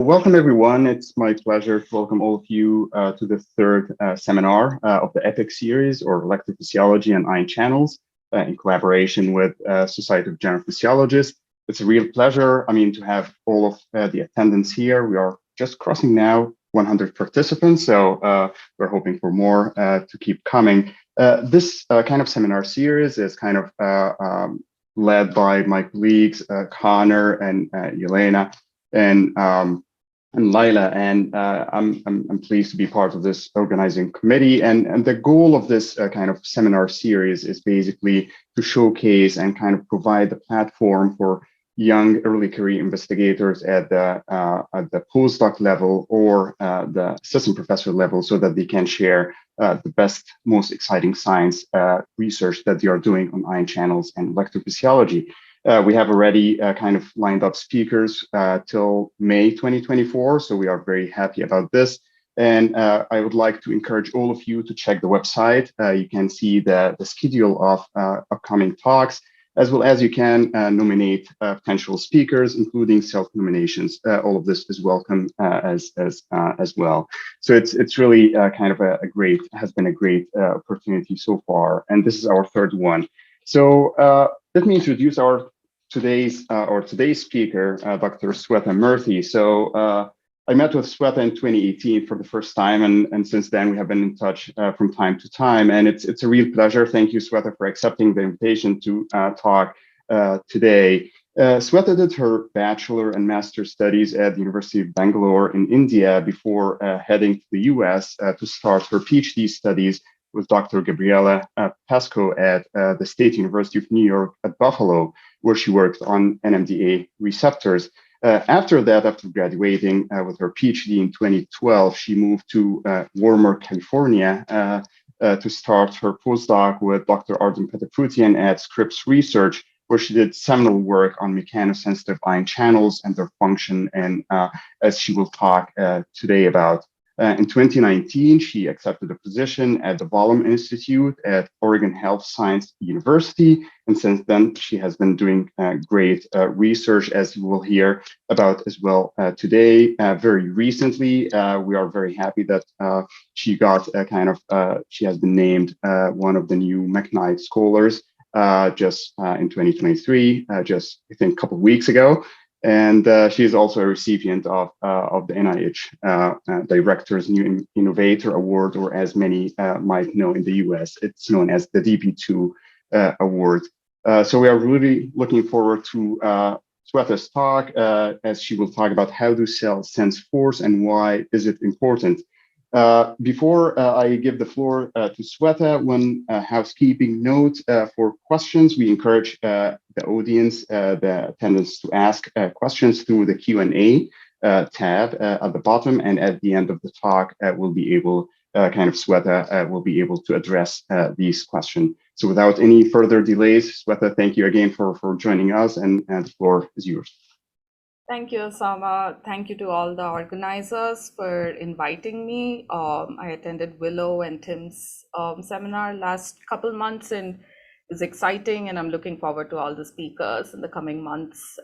Welcome, everyone. It's my pleasure to welcome all of you to the third seminar of the EpIC series, or Electrophysiology and Ion Channels, in collaboration with Society of General Physiologists. It's a real pleasure, to have all of the attendants here. We are just crossing now 100 participants, so we're hoping for more to keep coming. This kind of seminar series is kind of led by my colleagues, Connor and Yelena. And Laila, and I'm pleased to be part of this organizing committee. And the goal of this kind of seminar series is basically to showcase and kind of provide the platform for young early career investigators at the postdoc level or the assistant professor level, so that they can share the best, most exciting science research that they are doing on ion channels and electrophysiology. We have already kind of lined up speakers till May 2024, so we are very happy about this. And I would like to encourage all of you to check the website. You can see the schedule of upcoming talks, as well as you can nominate potential speakers, including self-nominations. All of this is welcome as well. So it's really kind of has been a great opportunity so far, and this is our third one. So let me introduce our today's speaker, Dr. Swetha Murthy. So I met with Swetha in 2018 for the first time, and since then we have been in touch from time to time. And it's a real pleasure. Thank you, Swetha, for accepting the invitation to talk today. Swetha did her bachelor and master studies at the University of Bangalore in India before heading to the US to start her PhD studies with Dr. Gabriela Pasco at the State University of New York at Buffalo, where she worked on NMDA receptors. After graduating with her PhD in 2012, she moved to warmer California to start her postdoc with Dr. Arden Petaputian at Scripps Research, where she did seminal work on mechanosensitive ion channels and their function, and as she will talk today about. In 2019, she accepted a position at the Bollum Institute at Oregon Health Science University. And since then, she has been doing great research, as you will hear about as well today. Very recently, we are very happy that she got she has been named one of the new McKnight Scholars just in 2023, just I think a couple of weeks ago. And she is also a recipient of the NIH Director's New Innovator Award, or as many might know in the US, it's known as the DP2 Award. So we are really looking forward to Swetha's talk, as she will talk about how do cells sense force and why is it important. Before I give the floor to Swetha, one housekeeping note for questions. We encourage the audience, the attendants, to ask questions through the Q&A tab at the bottom, and at the end of the talk, we'll be able, Swetha will be able to address these questions. So without any further delays, Swetha, thank you again for joining us, and the floor is yours. Thank you, Osama. Thank you to all the organizers for inviting me. I attended Willow and Tim's seminar last couple months, and it was exciting, and I'm looking forward to all the speakers in the coming months.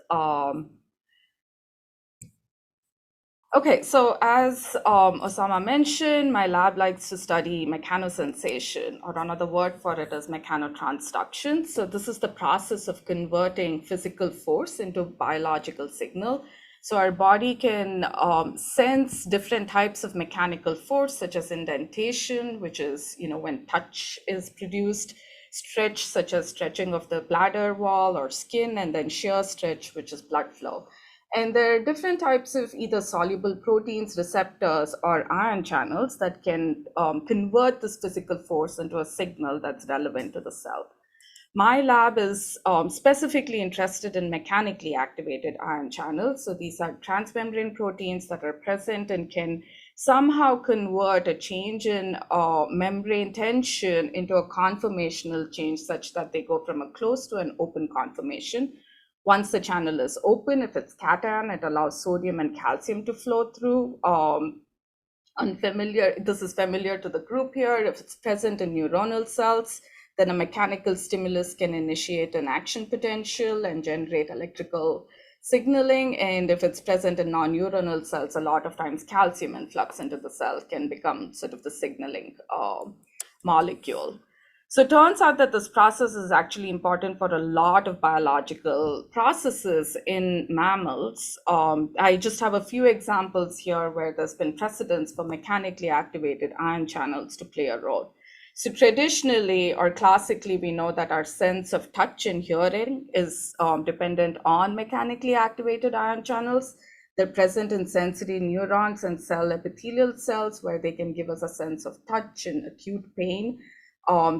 Okay, so as Osama mentioned, my lab likes to study mechanosensation, or another word for it is mechanotransduction. So this is the process of converting physical force into biological signal. So our body can sense different types of mechanical force, such as indentation, which is when touch is produced, stretch, such as stretching of the bladder wall or skin, and then shear stretch, which is blood flow. And there are different types of either soluble proteins, receptors, or ion channels that can convert this physical force into a signal that's relevant to the cell. My lab is specifically interested in mechanically activated ion channels. So these are transmembrane proteins that are present and can somehow convert a change in membrane tension into a conformational change, such that they go from a closed to an open conformation. Once the channel is open, if it's cation, it allows sodium and calcium to flow through. This is familiar to the group here. If it's present in neuronal cells, then a mechanical stimulus can initiate an action potential and generate electrical signaling. And if it's present in non-neuronal cells, a lot of times calcium influx into the cell can become sort of the signaling molecule. So it turns out that this process is actually important for a lot of biological processes in mammals. I just have a few examples here where there's been precedence for mechanically activated ion channels to play a role. So traditionally or classically, we know that our sense of touch and hearing is dependent on mechanically activated ion channels. They're present in sensory neurons and cell epithelial cells where they can give us a sense of touch and acute pain.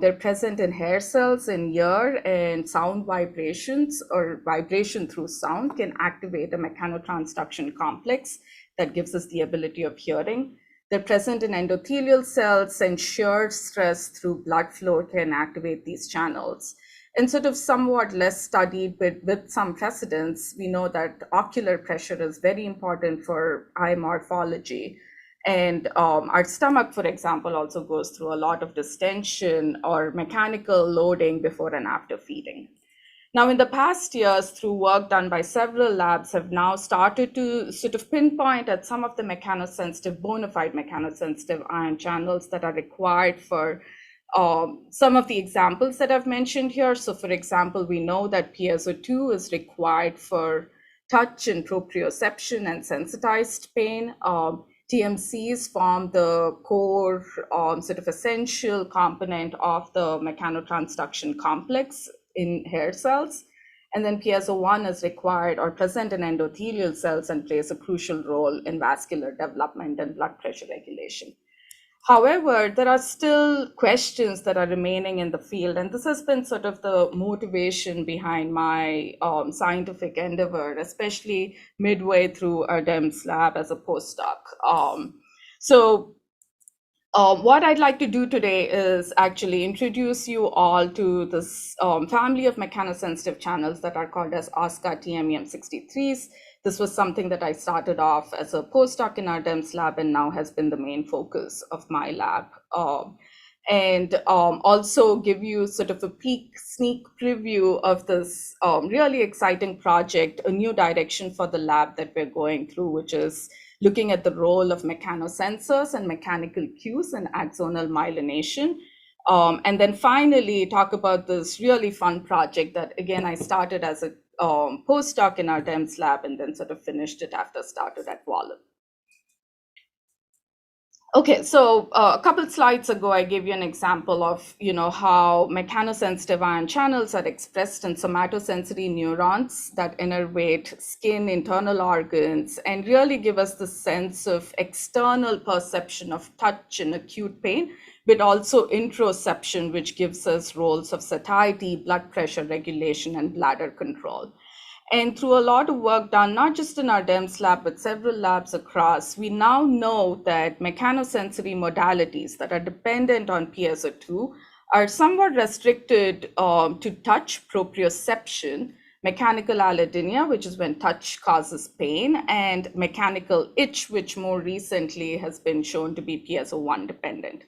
They're present in hair cells in ear, and sound vibrations or vibration through sound can activate a mechanotransduction complex that gives us the ability of hearing. They're present in endothelial cells, and shear stress through blood flow can activate these channels. And sort of somewhat less studied, but with some precedence, we know that ocular pressure is very important for eye morphology. And our stomach, for example, also goes through a lot of distension or mechanical loading before and after feeding. Now, in the past years, through work done by several labs, have now started to sort of pinpoint at some of the mechanosensitive, bona fide mechanosensitive ion channels that are required for some of the examples that I've mentioned here. So, for example, we know that piezo2 is required for touch and proprioception and sensitized pain. TMCs form the core sort of essential component of the mechanotransduction complex in hair cells. And then piezo1 is required or present in endothelial cells and plays a crucial role in vascular development and blood pressure regulation. However, there are still questions that are remaining in the field, and this has been sort of the motivation behind my scientific endeavor, especially midway through Ardem's lab as a postdoc. What I'd like to do today is actually introduce you all to this family of mechanosensitive channels that are called as OSCA TMEM63s. This was something that I started off as a postdoc in Ardem's lab and now has been the main focus of my lab. Also give you sort of a sneak preview of this really exciting project, a new direction for the lab that we're going through, which is looking at the role of mechanosensors and mechanical cues in axonal myelination. And then finally talk about this really fun project that, again, I started as a postdoc in Ardem's lab and then sort of finished it after started at Wallen. Okay, so a couple slides ago, I gave you an example of, how mechanosensitive ion channels are expressed in somatosensory neurons that innervate skin, internal organs, and really give us the sense of external perception of touch and acute pain, but also interoception, which gives us roles of satiety, blood pressure regulation, and bladder control. And through a lot of work done, not just in our DEMS lab, but several labs across, we now know that mechanosensory modalities that are dependent on piezo2 are somewhat restricted to touch proprioception, mechanical allodynia, which is when touch causes pain, and mechanical itch, which more recently has been shown to be piezo1 dependent.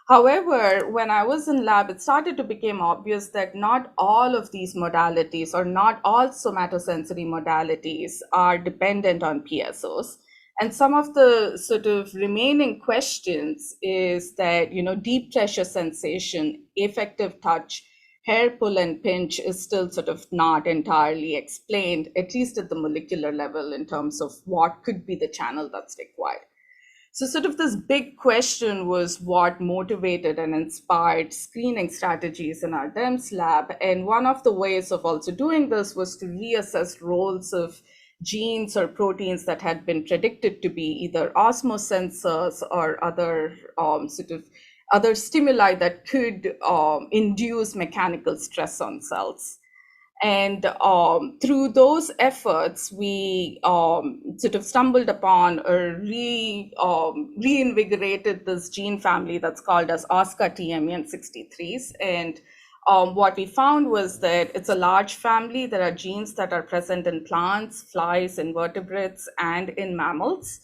However, when I was in lab, it started to become obvious that not all of these modalities or not all somatosensory modalities are dependent on piezos. And some of the sort of remaining questions is that, deep pressure sensation, effective touch, hair pull and pinch is still sort of not entirely explained, at least at the molecular level in terms of what could be the channel that's required. So sort of this big question was what motivated and inspired screening strategies in our DEMS lab. And one of the ways of also doing this was to reassess roles of genes or proteins that had been predicted to be either osmosensors or other other stimuli that could induce mechanical stress on cells. And through those efforts, we sort of stumbled upon or reinvigorated this gene family that's called as OSCA TMEM63s. And what we found was that it's a large family. There are genes that are present in plants, flies, invertebrates, and in mammals.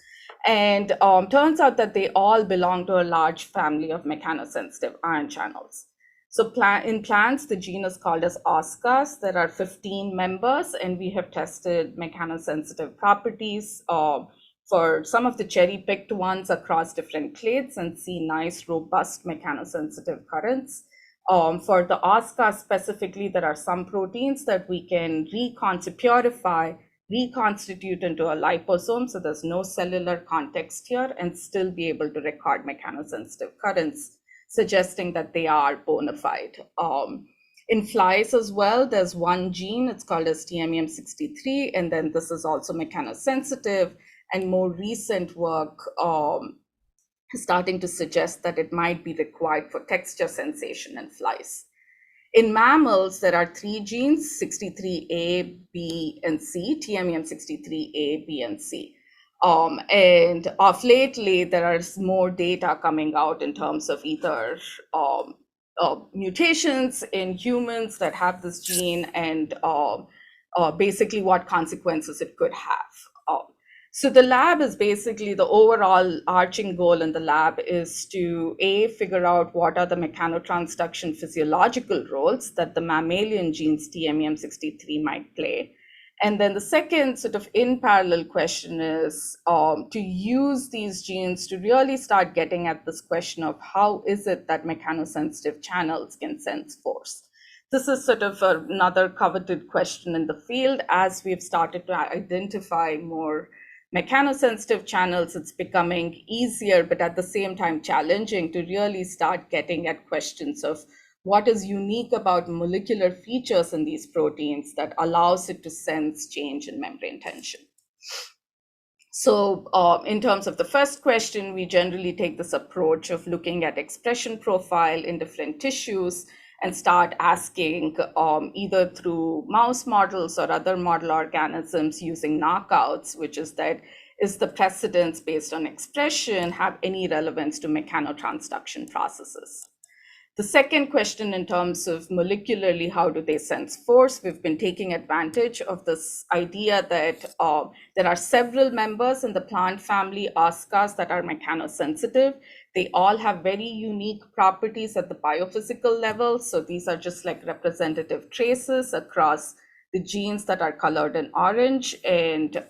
And turns out that they all belong to a large family of mechanosensitive ion channels. So in plants, the gene is called as OSCAs. There are 15 members, and we have tested mechanosensitive properties for some of the cherry-picked ones across different clades and see nice, robust mechanosensitive currents. For the OSCA specifically, there are some proteins that we can purify, reconstitute into a liposome, so there's no cellular context here, and still be able to record mechanosensitive currents, suggesting that they are bona fide. In flies as well, there's one gene, it's called as TMEM63, and then this is also mechanosensitive, and more recent work starting to suggest that it might be required for texture sensation in flies. In mammals, there are 3 genes, 63A, B, and C, TMEM63A, B, and C. And of lately, there is more data coming out in terms of either mutations in humans that have this gene and basically what consequences it could have. So the lab is basically the overall arching goal in the lab is to figure out what are the mechanotransduction physiological roles that the mammalian genes TMEM63 might play. And then the second sort of in parallel question is to use these genes to really start getting at this question of how is it that mechanosensitive channels can sense force. This is sort of another coveted question in the field. As we've started to identify more mechanosensitive channels, it's becoming easier, but at the same time challenging to really start getting at questions of what is unique about molecular features in these proteins that allows it to sense change in membrane tension. So in terms of the first question, we generally take this approach of looking at expression profile in different tissues and start asking either through mouse models or other model organisms using knockouts, which is that is the precedence based on expression have any relevance to mechanotransduction processes? The second question in terms of molecularly, how do they sense force? We've been taking advantage of this idea that there are several members in the plant family OSCAs that are mechanosensitive. They all have very unique properties at the biophysical level. So these are just like representative traces across the genes that are colored in orange. And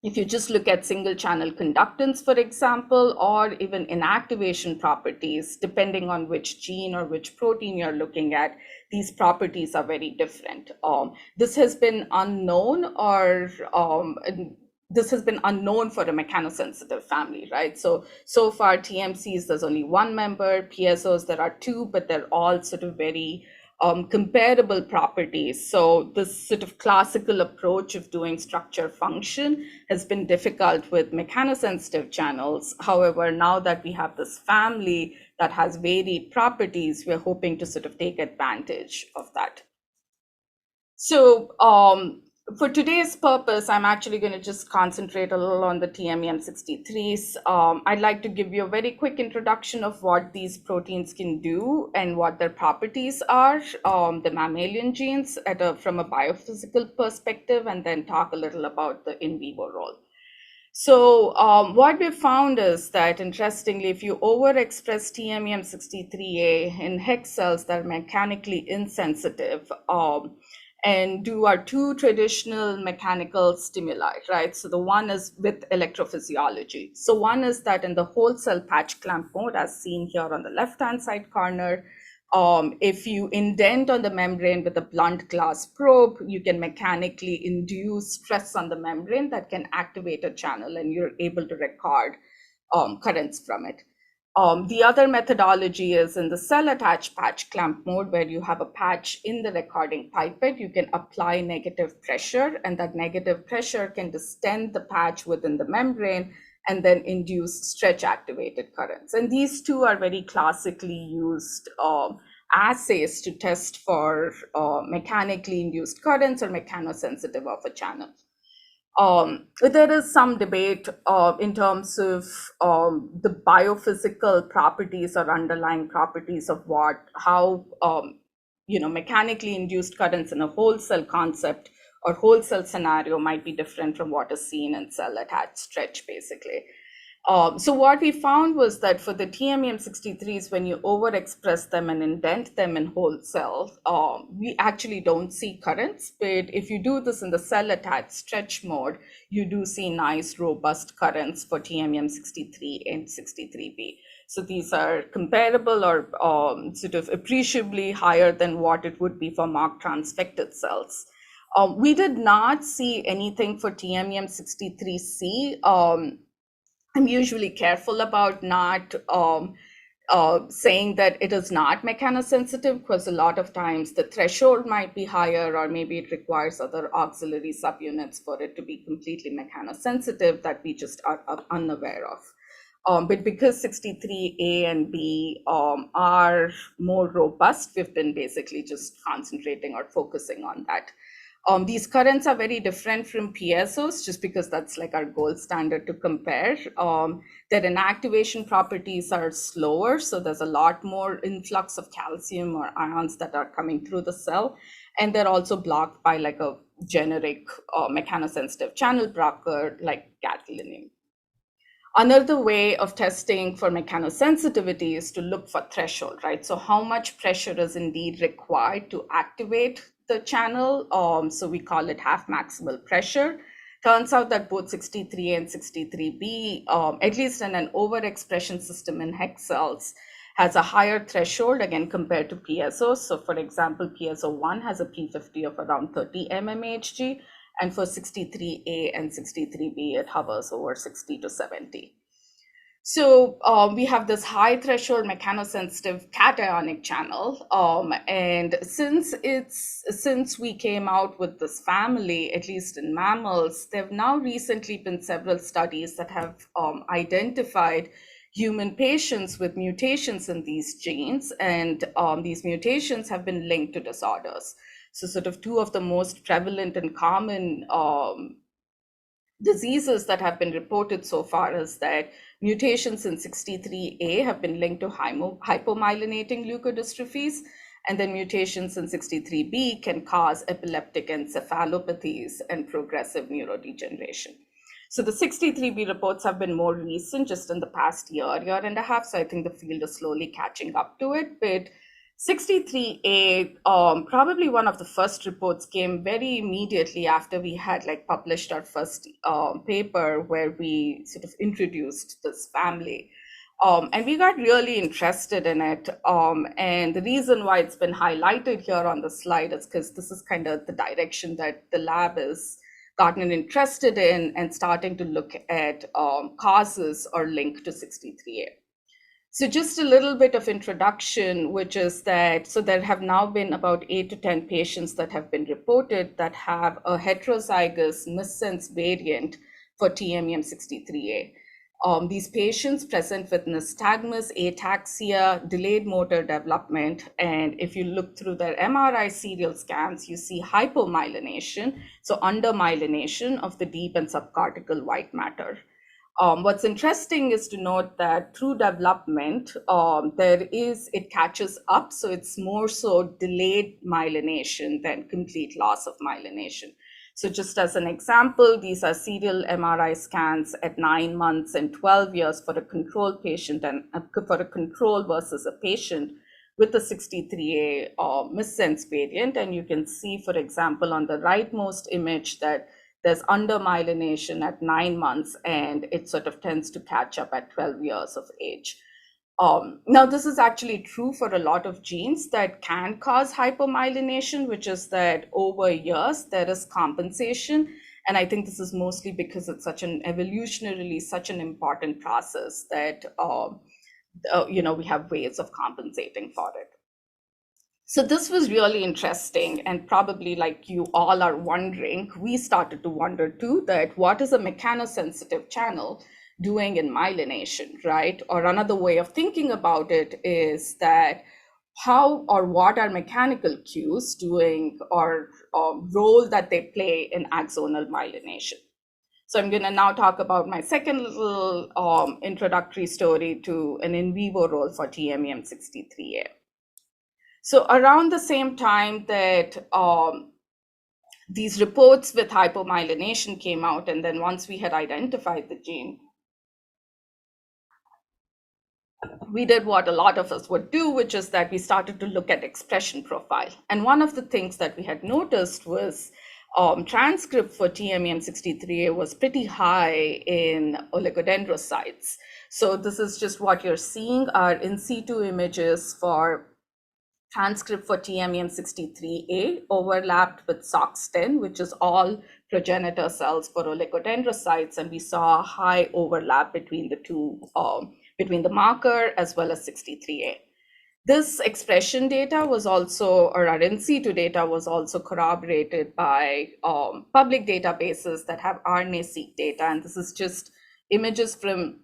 if you just look at single channel conductance, for example, or even inactivation properties, depending on which gene or which protein you're looking at, these properties are very different. This has been unknown this has been unknown for a mechanosensitive family, right? So far TMCs, there's only one member, PSOs, there are 2, but they're all sort of very comparable properties. So this sort of classical approach of doing structure function has been difficult with mechanosensitive channels. However, now that we have this family that has varied properties, we're hoping to sort of take advantage of that. So for today's purpose, I'm actually going to just concentrate a little on the TMEM63s. I'd like to give you a very quick introduction of what these proteins can do and what their properties are, the mammalian genes from a biophysical perspective, and then talk a little about the in vivo role. So what we found is that, interestingly, if you overexpress TMEM63A in hex cells that are mechanically insensitive, and do our 2 traditional mechanical stimuli, right? So the one is with electrophysiology. So one is that in the whole cell patch clamp mode, as seen here on the left-hand side corner, if you indent on the membrane with a blunt glass probe, you can mechanically induce stress on the membrane that can activate a channel, and you're able to record currents from it. The other methodology is in the cell attached patch clamp mode, where you have a patch in the recording pipette. You can apply negative pressure, and that negative pressure can distend the patch within the membrane and then induce stretch activated currents. And these 2 are very classically used assays to test for mechanically induced currents or mechanosensitive of a channel. There is some debate in terms of the biophysical properties or underlying properties of how mechanically induced currents in a whole cell concept or whole cell scenario might be different from what is seen in cell attached stretch, basically. So what we found was that for the TMEM63s, when you overexpress them and indent them in whole cells, we actually don't see currents. But if you do this in the cell-attached stretch mode, you do see nice, robust currents for TMEM63 and 63B. So these are comparable or sort of appreciably higher than what it would be for marked transfected cells. We did not see anything for TMEM63C. I'm usually careful about not saying that it is not mechanosensitive, because a lot of times the threshold might be higher, or maybe it requires other auxiliary subunits for it to be completely mechanosensitive that we just are unaware of. But because 63A and B are more robust, we've been basically just concentrating or focusing on that. These currents are very different from piezo's, just because that's like our gold standard to compare. Their inactivation properties are slower, so there's a lot more influx of calcium or ions that are coming through the cell. And they're also blocked by like a generic mechanosensitive channel blocker like gadolinium. Another way of testing for mechanosensitivity is to look for threshold, right? So how much pressure is indeed required to activate the channel? So we call it half maximal pressure. Turns out that both 63A and 63B, at least in an overexpression system in hex cells, has a higher threshold, again, compared to piezo. So for example, piezo 1 has a P50 of around 30 mmHg, and for 63A and 63B, it hovers over 60 to 70. So we have this high threshold mechanosensitive cationic channel. And since we came out with this family, at least in mammals, there have now recently been several studies that have identified human patients with mutations in these genes. And these mutations have been linked to disorders. So sort of two of the most prevalent and common diseases that have been reported so far is that mutations in 63A have been linked to hypomyelinating leukodystrophies, and then mutations in 63B can cause epileptic encephalopathies and progressive neurodegeneration. So the 63B reports have been more recent, just in the past year and a half. So I think the field is slowly catching up to it. But 63A, probably one of the first reports came very immediately after we had like published our first paper where we sort of introduced this family. And we got really interested in it. And the reason why it's been highlighted here on the slide is because this is kind of the direction that the lab is gotten interested in and starting to look at causes or link to 63A. So just a little bit of introduction, which is that, so there have now been about 8 to 10 patients that have been reported that have a heterozygous missense variant for TMEM63A. These patients present with nystagmus, ataxia, delayed motor development, and if you look through their MRI serial scans, you see hypomyelination, so undermyelination of the deep and subcortical white matter. What's interesting is to note that through development, it catches up. So it's more so delayed myelination than complete loss of myelination. So just as an example, these are serial MRI scans at 9 months and 12 years for a control patient and for a control versus a patient with the 63A missense variant. And you can see, for example, on the rightmost image that there's undermyelination at 9 months, and it sort of tends to catch up at 12 years of age. Now, this is actually true for a lot of genes that can cause hypomyelination, which is that over years there is compensation. And I think this is mostly because it's such an evolutionarily such an important process that we have ways of compensating for it. So this was really interesting, and probably like you all are wondering, we started to wonder too, that what is a mechanosensitive channel doing in myelination, right? Or another way of thinking about it is that how or what are mechanical cues doing, or role that they play in axonal myelination. So I'm going to now talk about my second little introductory story to an in vivo role for TMEM63A. So around the same time that these reports with hypomyelination came out, and then once we had identified the gene, we did what a lot of us would do, which is that we started to look at expression profile. And one of the things that we had noticed was transcript for TMEM63A was pretty high in oligodendrocytes. So this is just what you're seeing are in situ images for transcript for TMEM63A overlapped with SOX10, which is all progenitor cells for oligodendrocytes. And we saw a high overlap between the two, between the marker as well as 63A. This expression data was also, or our in situ data was also corroborated by public databases that have RNA-seq data. And this is just images from,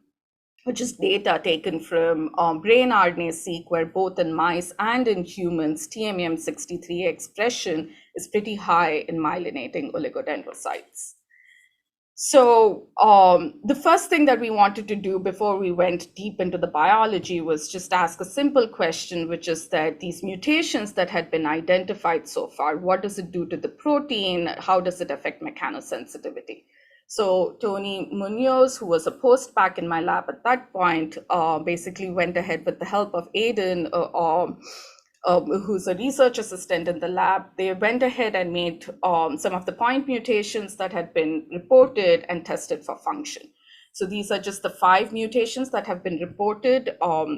which is data taken from brain RNA-seq, where both in mice and in humans, TMEM63 expression is pretty high in myelinating oligodendrocytes. So the first thing that we wanted to do before we went deep into the biology was just ask a simple question, which is that these mutations that had been identified so far, what does it do to the protein? How does it affect mechanosensitivity? So Tony Munoz, who was a postback in my lab at that point, basically went ahead with the help of Aiden, who's a research assistant in the lab. They went ahead and made some of the point mutations that had been reported and tested for function. So these are just the 5 mutations that have been reported.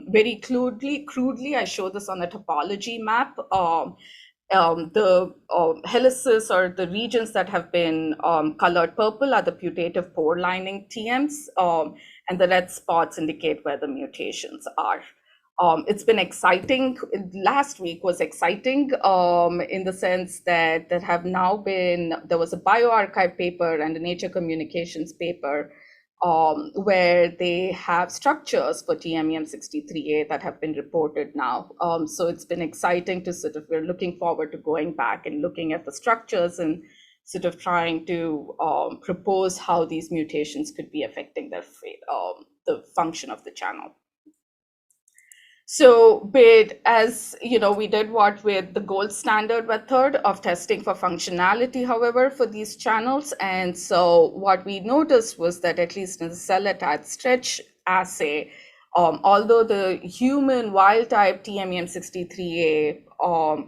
Very crudely, I show this on a topology map. The helices or the regions that have been colored purple are the putative pore lining TMs, and the red spots indicate where the mutations are. It's been exciting. Last week was exciting in the sense that there was a bioRxiv paper and a Nature Communications paper where they have structures for TMEM63A that have been reported now. So it's been exciting to we're looking forward to going back and looking at the structures and sort of trying to propose how these mutations could be affecting the function of the channel. So, but as you know, we did what with the gold standard method of testing for functionality, however, for these channels. And so what we noticed was that at least in the cell attached stretch assay, although the human wild type TMEM63A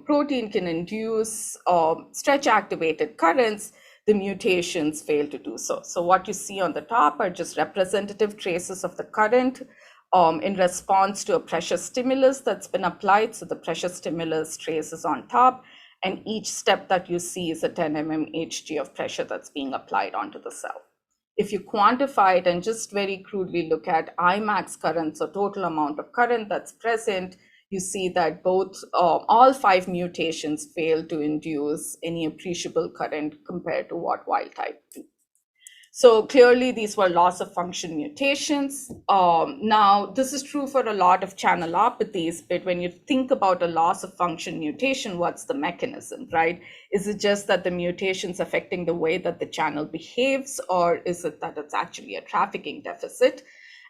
protein can induce stretch activated currents, the mutations fail to do so. So what you see on the top are just representative traces of the current in response to a pressure stimulus that's been applied. So the pressure stimulus trace is on top, and each step that you see is a 10 mmHg of pressure that's being applied onto the cell. If you quantify it and just very crudely look at Imax current, so total amount of current that's present, you see that both all 5 mutations fail to induce any appreciable current compared to what wild type do. So clearly these were loss of function mutations. Now, this is true for a lot of channelopathies, but when you think about a loss of function mutation, what's the mechanism, right? Is it just that the mutation's affecting the way that the channel behaves, or is it that it's actually a trafficking deficit?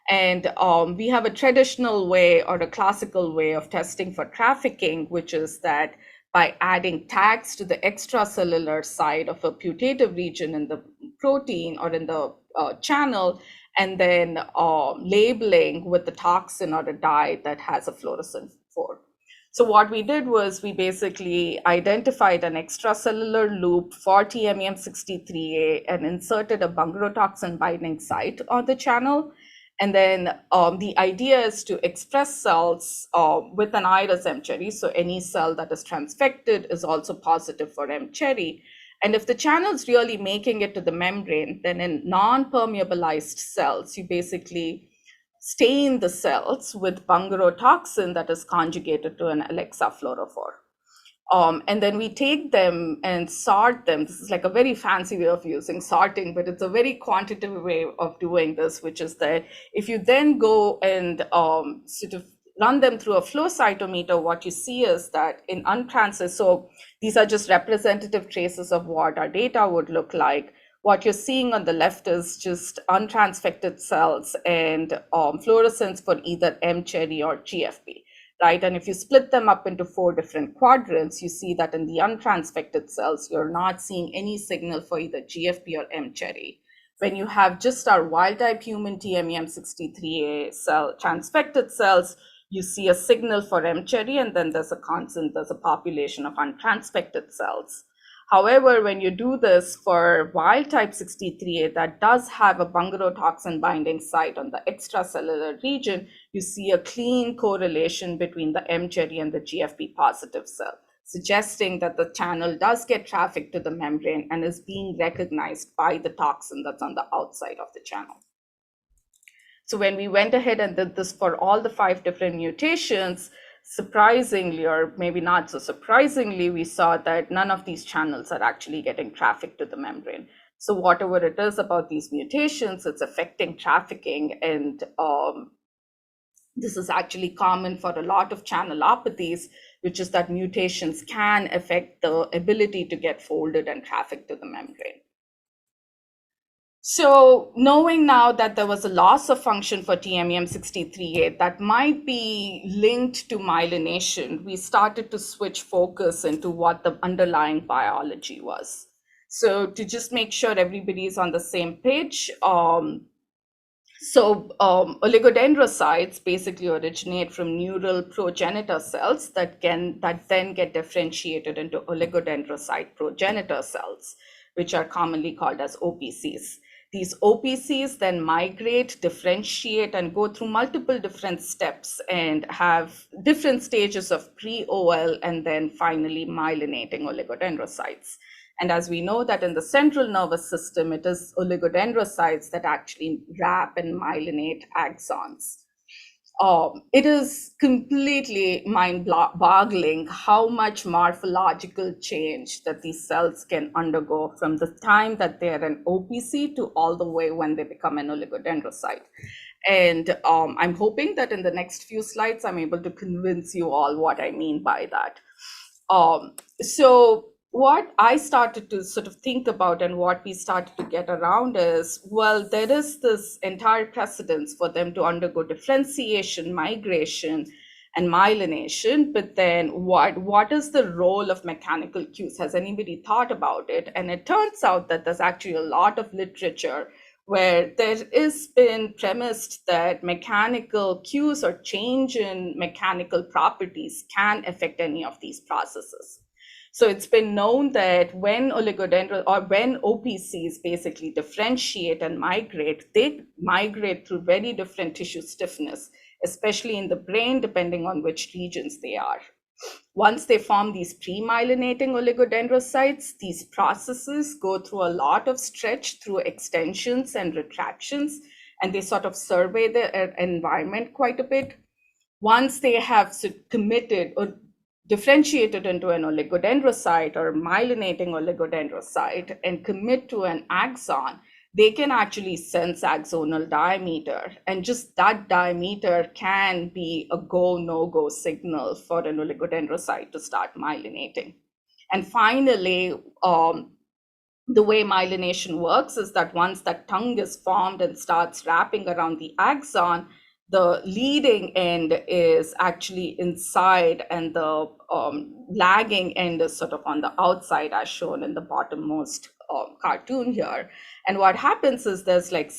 And we have a traditional way or a classical way of testing for trafficking, which is that by adding tags to the extracellular side of a putative region in the protein or in the channel, and then labeling with the toxin or a dye that has a fluorescent 4. So what we did was we basically identified an extracellular loop for TMEM63A and inserted a bungarotoxin binding site on the channel. And then the idea is to express cells with an iris M-cherry. So any cell that is transfected is also positive for M-cherry. And if the channel is really making it to the membrane, then in non-permeabilized cells, you basically stain the cells with bungarotoxin that is conjugated to an Alexa fluorophore. And then we take them and sort them. This is like a very fancy way of using sorting, but it's a very quantitative way of doing this, which is that if you then go and sort of run them through a flow cytometer, what you see is that in untransfected, so these are just representative traces of what our data would look like. What you're seeing on the left is just untransfected cells and fluorescence for either M-cherry or GFP. Right? And if you split them up into 4 different quadrants, you see that in the untransfected cells, you're not seeing any signal for either GFP or M-cherry. When you have just our wild-type human TMEM63A cell transfected cells, you see a signal for M-cherry, and then there's a population of untransfected cells. However, when you do this for wild-type 63A that does have a bungarotoxin binding site on the extracellular region, you see a clean correlation between the M-cherry and the GFP positive cell, suggesting that the channel does get traffic to the membrane and is being recognized by the toxin that's on the outside of the channel. So when we went ahead and did this for all the 5 different mutations, surprisingly, or maybe not so surprisingly, we saw that none of these channels are actually getting traffic to the membrane. So whatever it is about these mutations, it's affecting trafficking, and this is actually common for a lot of channelopathies, which is that mutations can affect the ability to get folded and traffic to the membrane. So knowing now that there was a loss of function for TMEM63A that might be linked to myelination, we started to switch focus into what the underlying biology was. So to just make sure everybody is on the same page, oligodendrocytes basically originate from neural progenitor cells that then get differentiated into oligodendrocyte progenitor cells, which are commonly called as OPCs. These OPCs then migrate, differentiate, and go through multiple different steps and have different stages of pre-OL and then finally myelinating oligodendrocytes. And as we know that in the central nervous system, it is oligodendrocytes that actually wrap and myelinate axons. It is completely mind-boggling how much morphological change that these cells can undergo from the time that they're an OPC to all the way when they become an oligodendrocyte. And I'm hoping that in the next few slides, I'm able to convince you all what I mean by that. So what I started to sort of think about and what we started to get around is, well, there is this entire precedence for them to undergo differentiation, migration, and myelination. But then what is the role of mechanical cues? Has anybody thought about it? And it turns out that there's actually a lot of literature where there has been premised that mechanical cues or change in mechanical properties can affect any of these processes. So it's been known that when OPCs basically differentiate and migrate, they migrate through very different tissue stiffness, especially in the brain, depending on which regions they are. Once they form these pre-myelinating oligodendrocytes, these processes go through a lot of stretch through extensions and retractions, and they sort of survey the environment quite a bit. Once they have committed or differentiated into an oligodendrocyte or myelinating oligodendrocyte and commit to an axon, they can actually sense axonal diameter. And just that diameter can be a go, no-go signal for an oligodendrocyte to start myelinating. And finally, the way myelination works is that once that tongue is formed and starts wrapping around the axon, the leading end is actually inside and the lagging end is sort of on the outside, as shown in the bottommost cartoon here. And what happens is there's like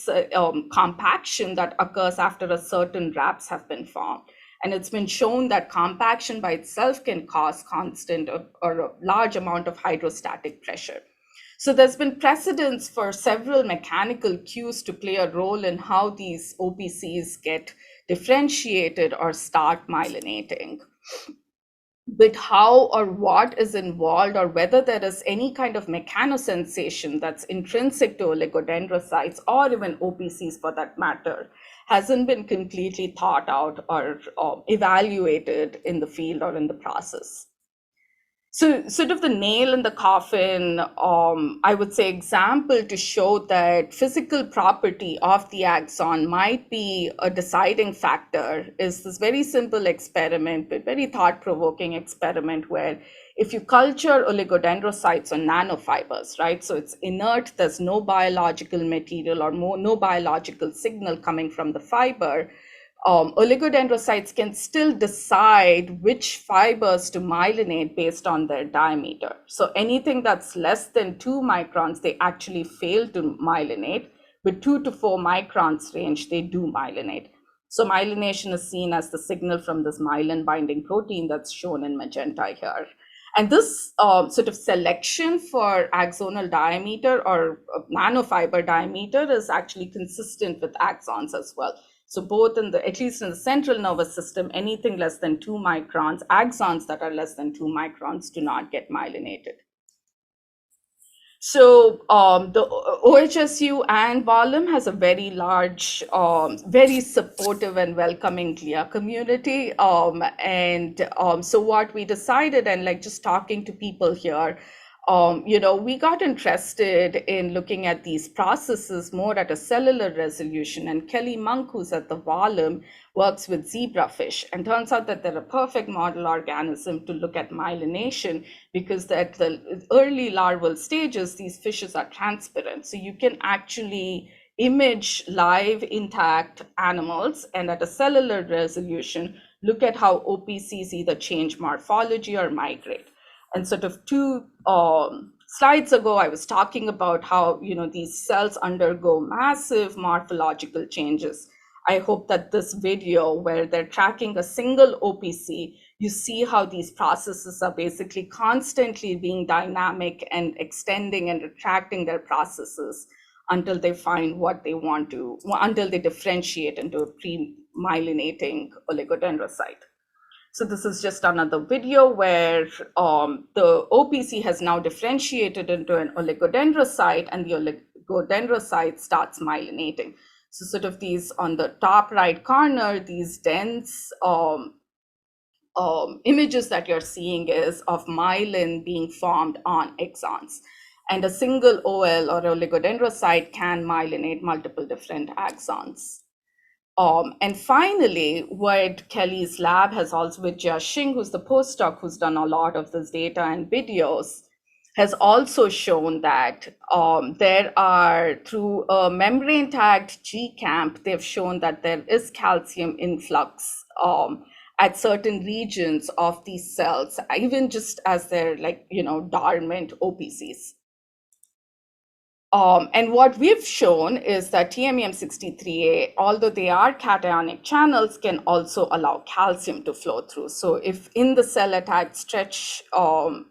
compaction that occurs after a certain wraps have been formed. And it's been shown that compaction by itself can cause constant or a large amount of hydrostatic pressure. So there's been precedence for several mechanical cues to play a role in how these OPCs get differentiated or start myelinating. But how or what is involved, or whether there is any kind of mechanosensation that's intrinsic to oligodendrocytes or even OPCs for that matter, hasn't been completely thought out or evaluated in the field or in the process. So sort of the nail in the coffin, I would say example to show that physical property of the axon might be a deciding factor is this very simple experiment, but very thought-provoking experiment where if you culture oligodendrocytes on nanofibers, right? So it's inert, there's no biological material or no biological signal coming from the fiber. Oligodendrocytes can still decide which fibers to myelinate based on their diameter. So anything that's less than 2 microns, they actually fail to myelinate. with 2 to 4 microns range, they do myelinate. So myelination is seen as the signal from this myelin binding protein that's shown in magenta here. And this sort of selection for axonal diameter or nanofiber diameter is actually consistent with axons as well. So both at least in the central nervous system, anything less than 2 microns, axons that are less than 2 microns do not get myelinated. So the OHSU and Barlam has a very large, very supportive and welcoming GLIA community. So what we decided, and like just talking to people here, we got interested in looking at these processes more at a cellular resolution. And Kelly Monk, who's at the Barlam, works with zebrafish, and turns out that they're a perfect model organism to look at myelination, because at the early larval stages, these fishes are transparent. So you can actually image live intact animals and at a cellular resolution, look at how OPCs either change morphology or migrate. And sort of 2 slides ago, I was talking about how these cells undergo massive morphological changes. I hope that this video, where they're tracking a single OPC, you see how these processes are basically constantly being dynamic and extending and retracting their processes until they find what they want to, until they differentiate into a pre-myelinating oligodendrocyte. So this is just another video where the OPC has now differentiated into an oligodendrocyte, and the oligodendrocyte starts myelinating. So sort of these on the top right corner, these dense images that you're seeing is of myelin being formed on axons. And a single OL or oligodendrocyte can myelinate multiple different axons. And finally, what Kelly's lab has also, with Jia Xing, who's the postdoc who's done a lot of this data and videos, has also shown that there are, through a membrane tagged GCAMP, they've shown that there is calcium influx at certain regions of these cells, even just as they're dormant OPCs. And what we've shown is that TMEM63A, although they are cationic channels, can also allow calcium to flow through. So if in the cell-attached stretch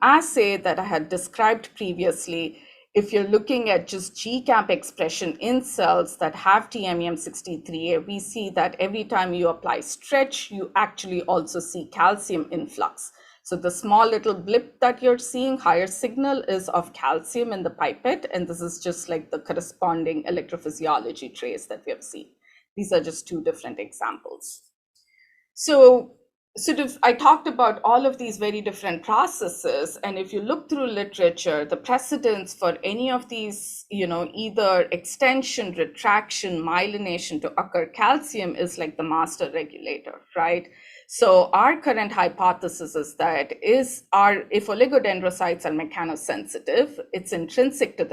assay that I had described previously, if you're looking at just GCAMP expression in cells that have TMEM63A, we see that every time you apply stretch, you actually also see calcium influx. So the small little blip that you're seeing, higher signal, is of calcium in the pipette, and this is just like the corresponding electrophysiology trace that we have seen. These are just 2 different examples. So sort of, I talked about all of these very different processes, and if you look through literature, the precedence for any of these, either extension, retraction, myelination to occur calcium is like the master regulator, right? So our current hypothesis is that if oligodendrocytes are mechanosensitive, it's intrinsic to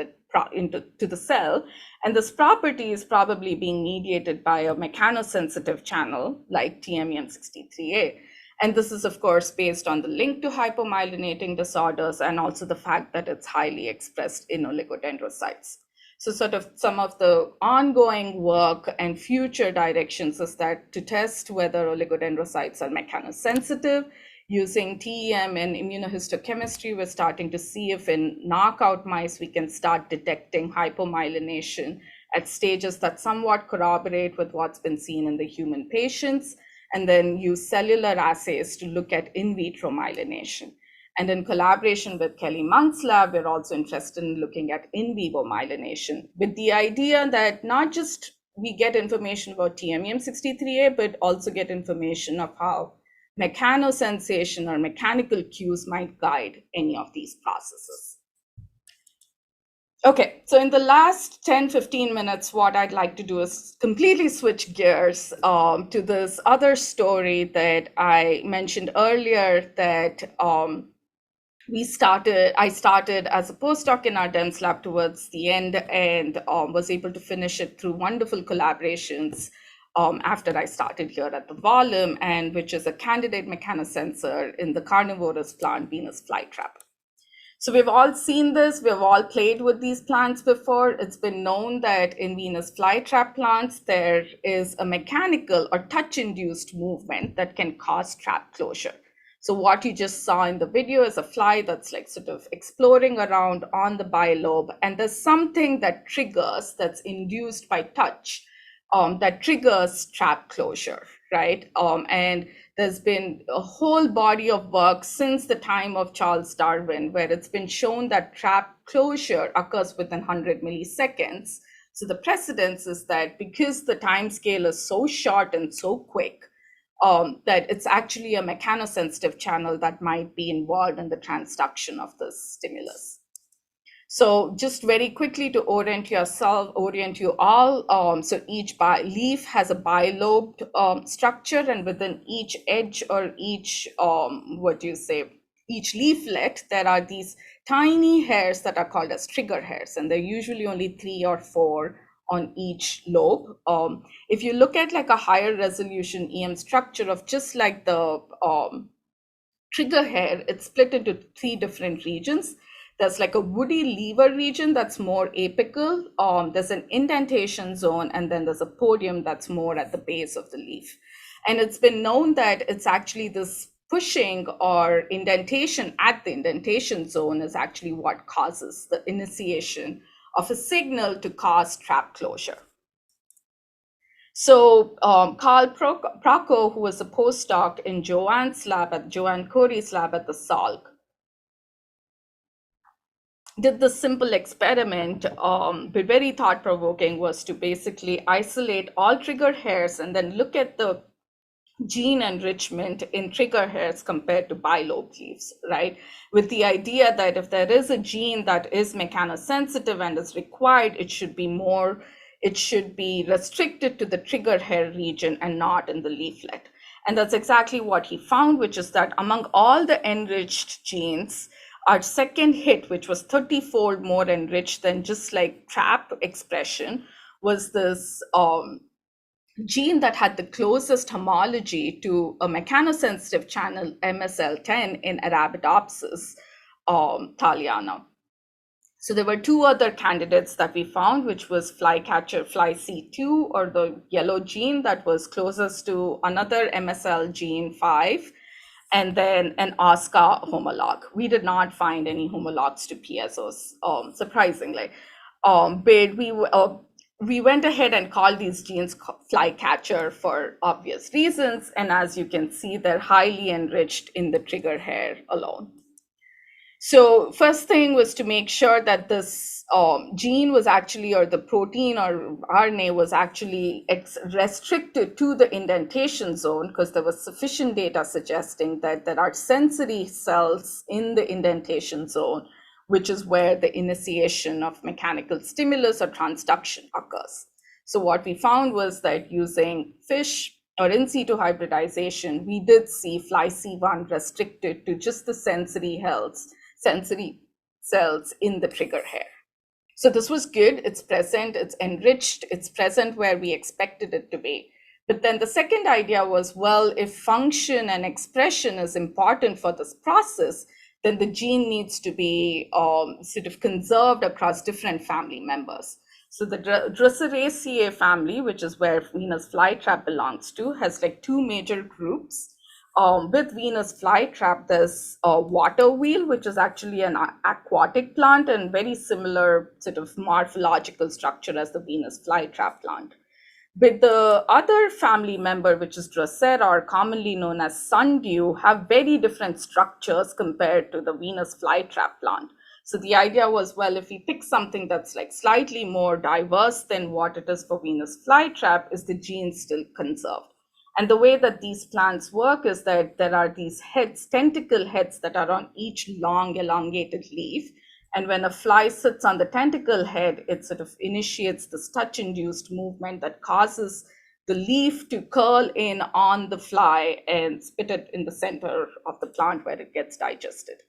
the cell, and this property is probably being mediated by a mechanosensitive channel like TMEM63A. And this is, of course, based on the link to hypomyelinating disorders and also the fact that it's highly expressed in oligodendrocytes. So sort of some of the ongoing work and future directions is that to test whether oligodendrocytes are mechanosensitive, using TEM and immunohistochemistry, we're starting to see if in knockout mice we can start detecting hypomyelination at stages that somewhat corroborate with what's been seen in the human patients, and then use cellular assays to look at in vitro myelination. And in collaboration with Kelly Monk's lab, we're also interested in looking at in vivo myelination, with the idea that not just we get information about TMEM63A, but also get information of how mechanosensation or mechanical cues might guide any of these processes. Okay, so in the last 10-15 minutes, what I'd like to do is completely switch gears to this other story that I mentioned earlier, that I started as a postdoc in our DEMS lab towards the end, and was able to finish it through wonderful collaborations after I started here at the Barlam, and which is a candidate mechanosensor in the carnivorous plant Venus flytrap. So we've all seen this, we've all played with these plants before. It's been known that in Venus flytrap plants, there is a mechanical or touch-induced movement that can cause trap closure. So what you just saw in the video is a fly that's like sort of exploring around on the bilobe, and there's something that triggers, that's induced by touch, that triggers trap closure, right? And there's been a whole body of work since the time of Charles Darwin, where it's been shown that trap closure occurs within 100 milliseconds. So the precedence is that because the time scale is so short and so quick, that it's actually a mechanosensitive channel that might be involved in the transduction of this stimulus. So just very quickly to orient you all, so each leaf has a bilobed structure, and within each edge or each, each leaflet, there are these tiny hairs that are called as trigger hairs, and they're usually only 3 or 4 on each lobe. If you look at like a higher resolution EM structure of just like the trigger hair, it's split into 3 different regions. There's like a woody lever region that's more apical. There's an indentation zone, and then there's a podium that's more at the base of the leaf. And it's been known that it's actually this pushing or indentation at the indentation zone is actually what causes the initiation of a signal to cause trap closure. So Carl Procco, who was a postdoc in Joanne Corey's lab at the Salk, did this simple experiment, but very thought-provoking, was to basically isolate all trigger hairs and then look at the gene enrichment in trigger hairs compared to bilobe leaves, right? With the idea that if there is a gene that is mechanosensitive and is required, it should be restricted to the trigger hair region and not in the leaflet. And that's exactly what he found, which is that among all the enriched genes, our second hit, which was 30-fold more enriched than just like trap expression, was this gene that had the closest homology to a mechanosensitive channel, MSL10, in Arabidopsis thaliana. So there were 2 other candidates that we found, which was flycatcher fly C2, or the yellow gene that was closest to another MSL gene 5, and then an OSCA homologue. We did not find any homologues to piezo's, surprisingly. But we went ahead and called these genes flycatcher for obvious reasons. And as you can see, they're highly enriched in the trigger hair alone. So first thing was to make sure that this gene was actually, or the protein or RNA was actually restricted to the indentation zone, because there was sufficient data suggesting that there are sensory cells in the indentation zone, which is where the initiation of mechanical stimulus or transduction occurs. So what we found was that using fish or in situ hybridization, we did see fly C1 restricted to just the sensory cells in the trigger hair. So this was good. It's present, it's enriched, it's present where we expected it to be. But then the second idea was, well, if function and expression is important for this process, then the gene needs to be sort of conserved across different family members. So the Droseraceae family, which is where Venus flytrap belongs to, has like 2 major groups. With Venus flytrap, there's a water wheel, which is actually an aquatic plant and very similar sort of morphological structure as the Venus flytrap plant. With the other family member, which is Drosera, or commonly known as sundew, have very different structures compared to the Venus flytrap plant. So the idea was, well, if we pick something that's like slightly more diverse than what it is for Venus flytrap, is the gene still conserved? And the way that these plants work is that there are these heads, tentacle heads, that are on each long elongated leaf. And when a fly sits on the tentacle head, it sort of initiates this touch-induced movement that causes the leaf to curl in on the fly and spit it in the center of the plant where it gets digested.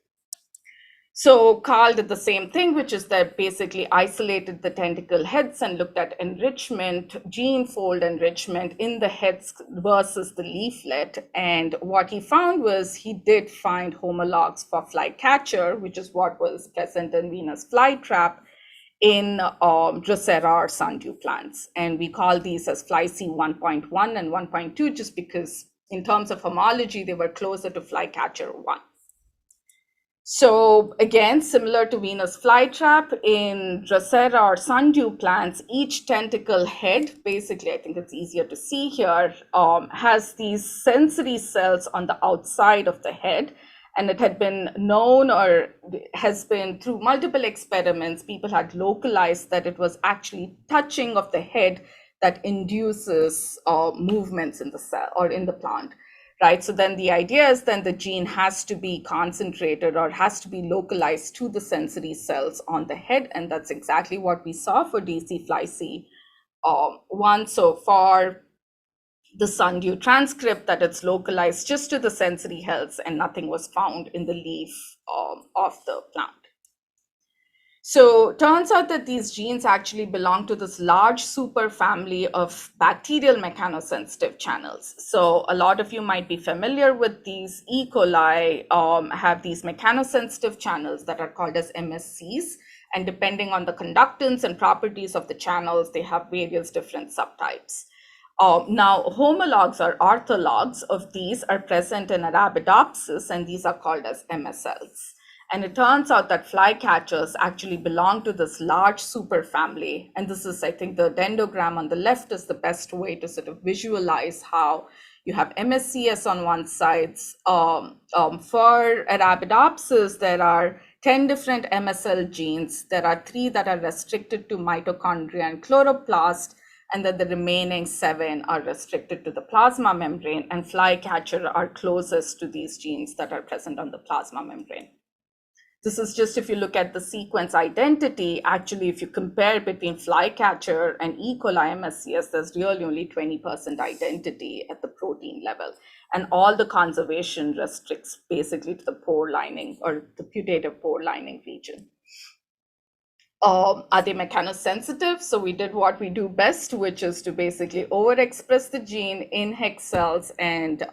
So Carl did the same thing, which is that basically isolated the tentacle heads and looked at enrichment, gene fold enrichment in the heads versus the leaflet. And what he found was he did find homologs for flycatcher, which is what was present in Venus flytrap, in Drosera or sundew plants. And we call these as flyc 1.1 and 1.2, just because in terms of homology, they were closer to flycatcher 1. So again, similar to Venus flytrap, in Drosera or sundew plants, each tentacle head, basically, I think it's easier to see here, has these sensory cells on the outside of the head. And it had been known, or has been through multiple experiments, people had localized that it was actually touching of the head that induces movements in the cell or in the plant. Right, so then the idea is then the gene has to be concentrated or has to be localized to the sensory cells on the head, and that's exactly what we saw for DC flyc 1. So for the sundew transcript, that it's localized just to the sensory cells, and nothing was found in the leaf of the plant. So turns out that these genes actually belong to this large superfamily of bacterial mechanosensitive channels. So a lot of you might be familiar with these. E. coli have these mechanosensitive channels that are called as MSCs. And depending on the conductance and properties of the channels, they have various different subtypes. Now, homologs or orthologs of these are present in Arabidopsis, and these are called as MSLs. And it turns out that flycatchers actually belong to this large superfamily. And this is, I think, the dendrogram on the left is the best way to sort of visualize how you have MSCs on one side. For Arabidopsis, there are 10 different MSL genes. There are 3 that are restricted to mitochondria and chloroplast, and then the remaining 7 are restricted to the plasma membrane, and flycatcher are closest to these genes that are present on the plasma membrane. This is just if you look at the sequence identity, actually, if you compare between flycatcher and E. coli MSCs, there's really only 20% identity at the protein level. And all the conservation restricts basically to the pore lining or the putative pore lining region. Are they mechanosensitive? So we did what we do best, which is to basically overexpress the gene in hex cells, and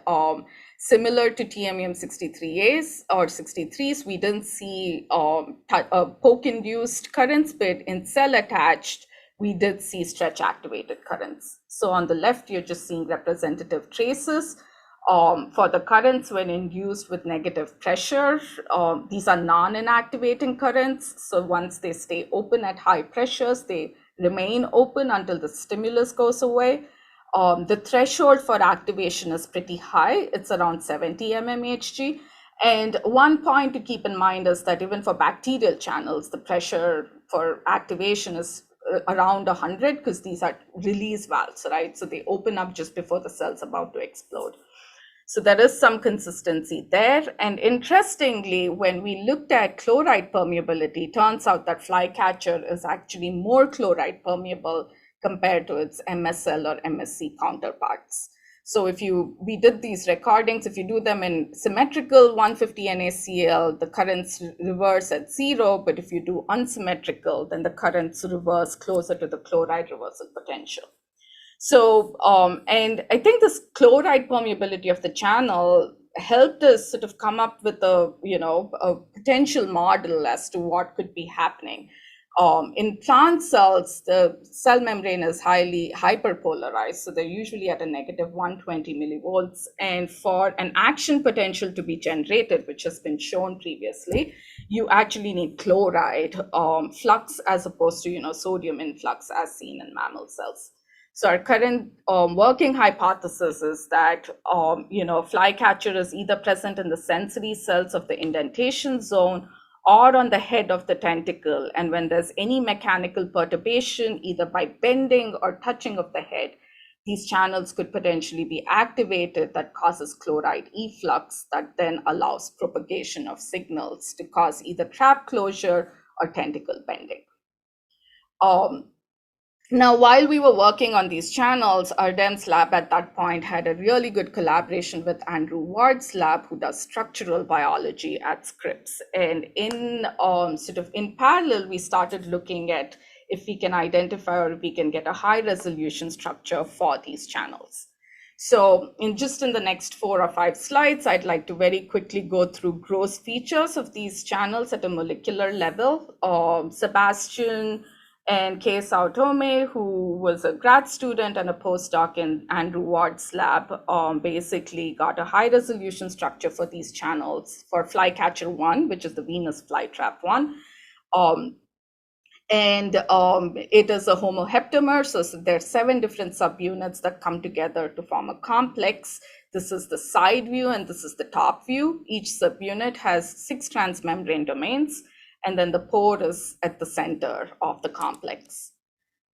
similar to TMEM63As or 63s, we didn't see poke-induced currents, but in cell-attached, we did see stretch-activated currents. So on the left, you're just seeing representative traces. For the currents when induced with negative pressure, these are non-inactivating currents. So once they stay open at high pressures, they remain open until the stimulus goes away. The threshold for activation is pretty high. It's around 70 mmHg. And one point to keep in mind is that even for bacterial channels, the pressure for activation is around 100, because these are release valves, right? So they open up just before the cell's about to explode. So there is some consistency there. And interestingly, when we looked at chloride permeability, turns out that flycatcher is actually more chloride permeable compared to its MSL or MSC counterparts. So we did these recordings, if you do them in symmetrical 150 NaCl, the currents reverse at 0, but if you do unsymmetrical, then the currents reverse closer to the chloride reversal potential. So, and I think this chloride permeability of the channel helped us sort of come up with a potential model as to what could be happening. In plant cells, the cell membrane is highly hyperpolarized, so they're usually at a negative 120 millivolts. And for an action potential to be generated, which has been shown previously, you actually need chloride flux as opposed to sodium influx as seen in mammal cells. So our current working hypothesis is that flycatcher is either present in the sensory cells of the indentation zone or on the head of the tentacle. And when there's any mechanical perturbation, either by bending or touching of the head, these channels could potentially be activated that causes chloride efflux that then allows propagation of signals to cause either trap closure or tentacle bending. Now, while we were working on these channels, our DEMS lab at that point had a really good collaboration with Andrew Ward's lab, who does structural biology at Scripps. And in in parallel, we started looking at if we can identify or if we can get a high resolution structure for these channels. So in the next 4 or 5 slides, I'd like to very quickly go through gross features of these channels at a molecular level. Sebastian and Kay Sao Tome, who was a grad student and a postdoc in Andrew Ward's lab, basically got a high resolution structure for these channels for flycatcher 1, which is the Venus flytrap 1. It is a homoheptamer, so there are 7 different subunits that come together to form a complex. This is the side view and this is the top view. Each subunit has 6 transmembrane domains, and then the pore is at the center of the complex.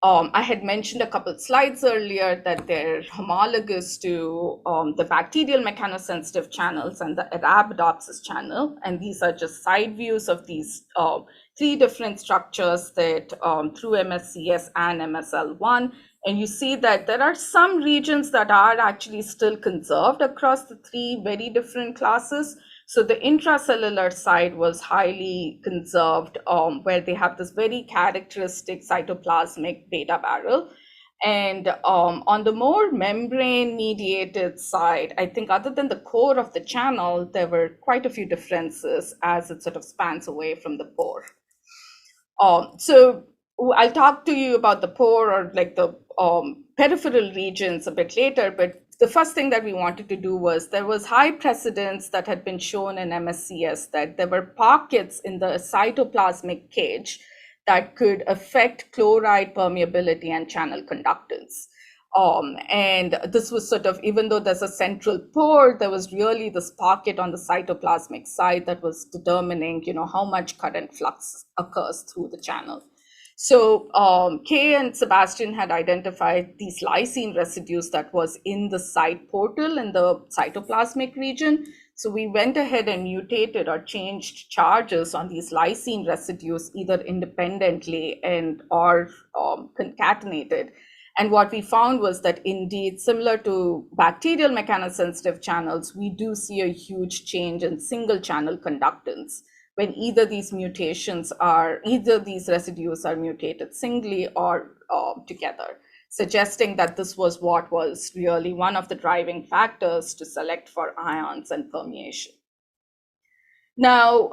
I had mentioned a couple slides earlier that they're homologous to the bacterial mechanosensitive channels and the Arabidopsis channel. And these are just side views of these 3 different structures that through MSCS and MSL1. And you see that there are some regions that are actually still conserved across the 3 very different classes. So the intracellular side was highly conserved, where they have this very characteristic cytoplasmic beta barrel. And on the more membrane-mediated side, I think other than the core of the channel, there were quite a few differences as it sort of spans away from the pore. So I'll talk to you about the pore or like the peripheral regions a bit later, but the first thing that we wanted to do was there was high precedence that had been shown in MSCS that there were pockets in the cytoplasmic cage that could affect chloride permeability and channel conductance. And this was sort of, even though there's a central pore, there was really this pocket on the cytoplasmic side that was determining, how much current flux occurs through the channel. So Kay and Sebastian had identified these lysine residues that was in the site portal in the cytoplasmic region. So we went ahead and mutated or changed charges on these lysine residues either independently or concatenated. And what we found was that indeed, similar to bacterial mechanosensitive channels, we do see a huge change in single channel conductance when either these residues are mutated singly or together, suggesting that this was what was really one of the driving factors to select for ions and permeation. Now,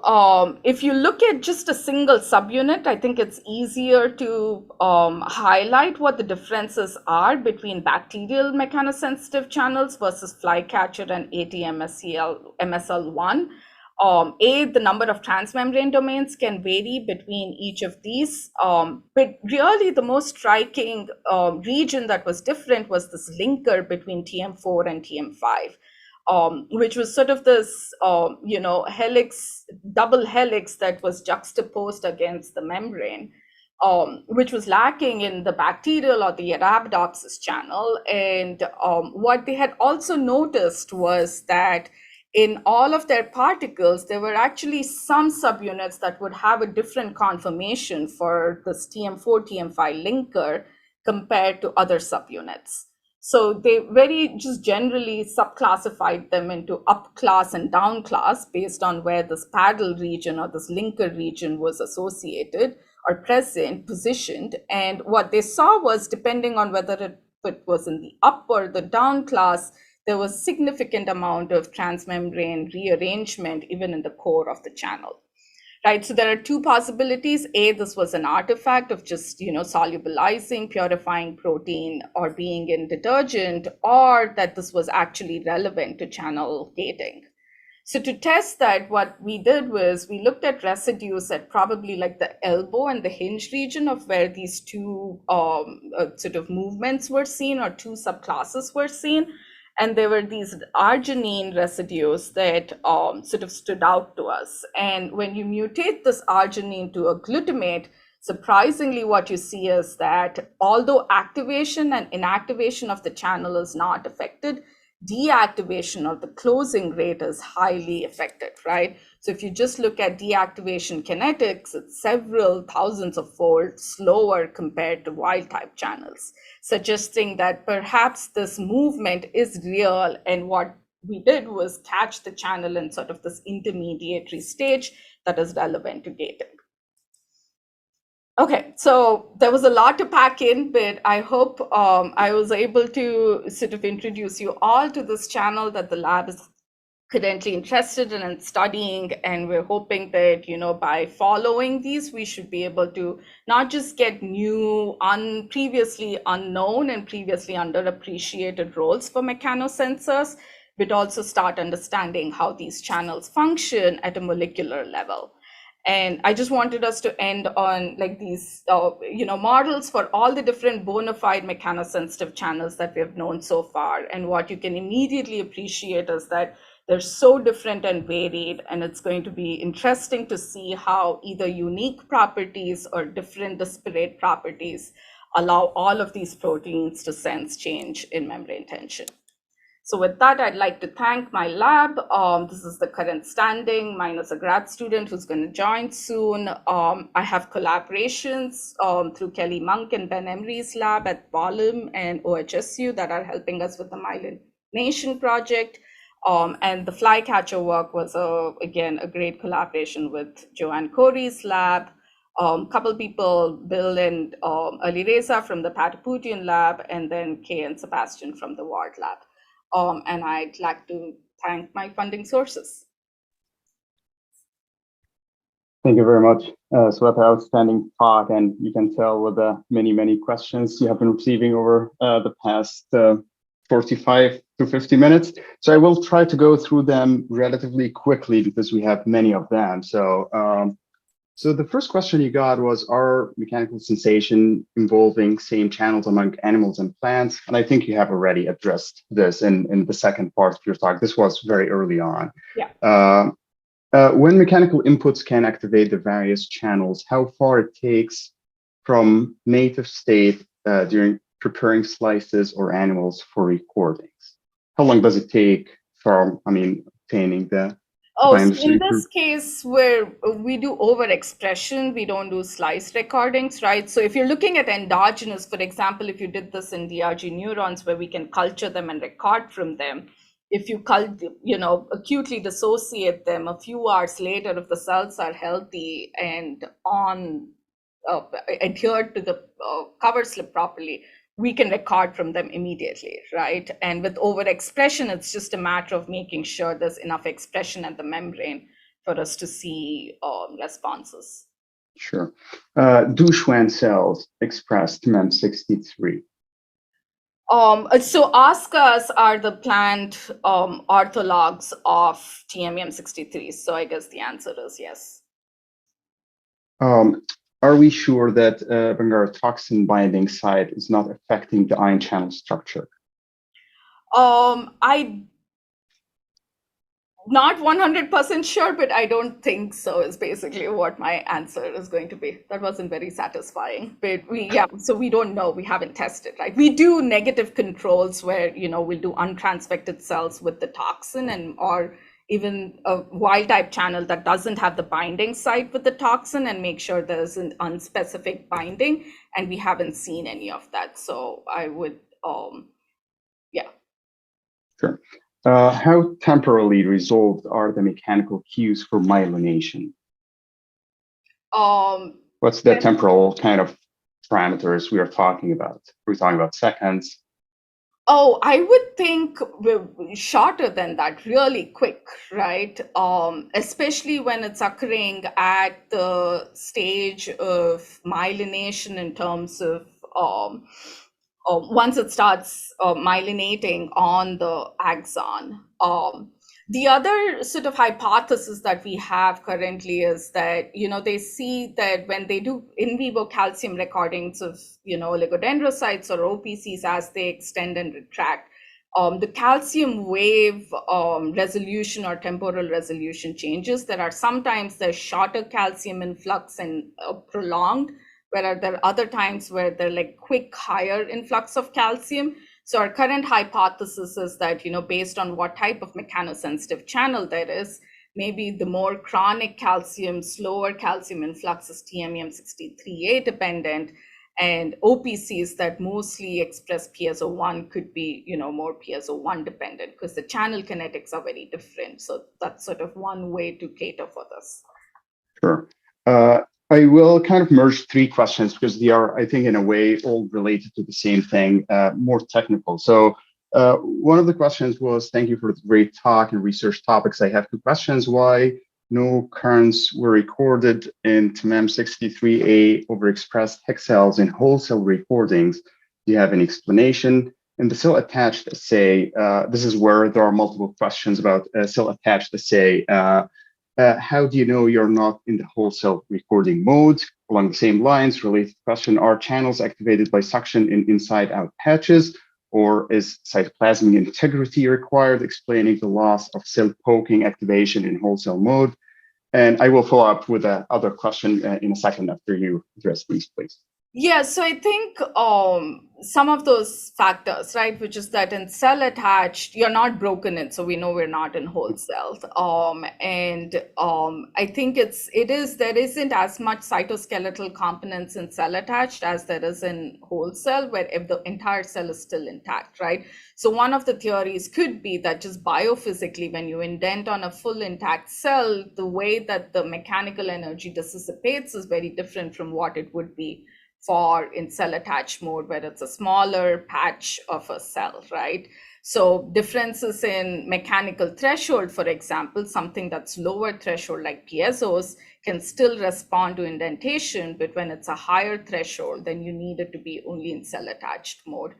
if you look at just a single subunit, I think it's easier to highlight what the differences are between bacterial mechanosensitive channels versus flycatcher and AT-MSL1. The number of transmembrane domains can vary between each of these, but really the most striking region that was different was this linker between TM4 and TM5. Which was sort of this, double helix that was juxtaposed against the membrane, which was lacking in the bacterial or the Arabidopsis channel. And what they had also noticed was that in all of their particles, there were actually some subunits that would have a different conformation for this TM4, TM5 linker compared to other subunits. So they very just generally subclassified them into up class and down class based on where this paddle region or this linker region was associated or present, positioned. And what they saw was, depending on whether it was in the up or the down class, there was significant amount of transmembrane rearrangement even in the core of the channel. Right, so there are 2 possibilities. This was an artifact of just, solubilizing, purifying protein or being in detergent, or that this was actually relevant to channel gating. So to test that, what we did was we looked at residues at probably like the elbow and the hinge region of where these 2 sort of movements were seen or 2 subclasses were seen. And there were these arginine residues that sort of stood out to us. And when you mutate this arginine to a glutamate, surprisingly, what you see is that although activation and inactivation of the channel is not affected, deactivation or the closing rate is highly affected, right? So if you just look at deactivation kinetics, it's several thousands of fold slower compared to wild type channels, suggesting that perhaps this movement is real. And what we did was catch the channel in sort of this intermediary stage that is relevant to gating. Okay, so there was a lot to pack in, but I hope I was able to sort of introduce you all to this channel that the lab is currently interested in studying. And we're hoping that, by following these, we should be able to not just get new, previously unknown and previously underappreciated roles for mechanosensors, but also start understanding how these channels function at a molecular level. And I just wanted us to end on like these, models for all the different bona fide mechanosensitive channels that we have known so far. And what you can immediately appreciate is that they're so different and varied, and it's going to be interesting to see how either unique properties or different disparate properties allow all of these proteins to sense change in membrane tension. So with that, I'd like to thank my lab. This is the current standing, minus a grad student who's going to join soon. I have collaborations through Kelly Monk and Ben Emery's lab at Bollum and OHSU that are helping us with the myelination project. And the flycatcher work was, again, a great collaboration with Joanne Corey's lab. Couple people, Bill and Ali Reza from the Pataputian lab, and then Kay and Sebastian from the Ward lab. And I'd like to thank my funding sources. Thank you very much, Swetha. Outstanding talk, and you can tell with the many questions you have been receiving over the past 45 to 50 minutes. So I will try to go through them relatively quickly because we have many of them. So the first question you got was, are mechanical sensation involving same channels among animals and plants? And I think you have already addressed this in the second part of your talk. This was very early on. Yeah. When mechanical inputs can activate the various channels, how far it takes from native state during preparing slices or animals for recordings? How long does it take from, obtaining the... Oh, so in this case where we do overexpression, we don't do slice recordings, right? So if you're looking at endogenous, for example, if you did this in DRG neurons where we can culture them and record from them, if you acutely dissociate them a few hours later, if the cells are healthy and adhered to the cover slip properly, we can record from them immediately, right? And with overexpression, it's just a matter of making sure there's enough expression at the membrane for us to see responses. Sure. Do Schwann cells express TMEM63? So ASCAs are the plant orthologs of TMEM63. So I guess the answer is yes. Are we sure that Bengara toxin binding site is not affecting the ion channel structure? I'm not 100% sure, but I don't think so is basically what my answer is going to be. That wasn't very satisfying, but so we don't know. We haven't tested, right? We do negative controls where, we'll do untransfected cells with the toxin or even a wild type channel that doesn't have the binding site with the toxin and make sure there's an unspecific binding. And we haven't seen any of that. So I would, Sure. How temporally resolved are the mechanical cues for myelination? What's the temporal kind of parameters we are talking about? We're talking about seconds. Oh, I would think shorter than that, really quick, right? Especially when it's occurring at the stage of myelination in terms of once it starts myelinating on the axon. The other sort of hypothesis that we have currently is that, they see that when they do in vivo calcium recordings of, oligodendrocytes or OPCs as they extend and retract, the calcium wave resolution or temporal resolution changes. There are sometimes there's shorter calcium influx and prolonged, where there are other times where they're like quick higher influx of calcium. So our current hypothesis is that, based on what type of mechanosensitive channel there is, maybe the more chronic calcium, slower calcium influx is TMEM63A dependent, and OPCs that mostly express piezo1 could be, more piezo1 dependent because the channel kinetics are very different. So that's sort of one way to cater for this. Sure. I will kind of merge three questions because they are, I think, in a way, all related to the same thing, more technical. So one of the questions was, thank you for the great talk and research topics. I have two questions. Why no currents were recorded in TMEM63A overexpressed hex cells in whole cell recordings? Do you have any explanation? And the cell attached assay, this is where there are multiple questions about cell attached assay. How do you know you're not in the whole cell recording mode? Along the same lines, related question, are channels activated by suction in inside-out patches, or is cytoplasmic integrity required, explaining the loss of cell poking activation in whole cell mode? And I will follow up with other question in a second after you address these, please. Yeah, so I think some of those factors, right, which is that in cell attached, you're not broken in, so we know we're not in whole cells. I think there isn't as much cytoskeletal components in cell attached as there is in whole cell, where if the entire cell is still intact, right? So one of the theories could be that just biophysically, when you indent on a full intact cell, the way that the mechanical energy dissipates is very different from what it would be for in cell attached mode, where it's a smaller patch of a cell, right? So differences in mechanical threshold, for example, something that's lower threshold like piezos can still respond to indentation, but when it's a higher threshold, then you need it to be only in cell attached mode.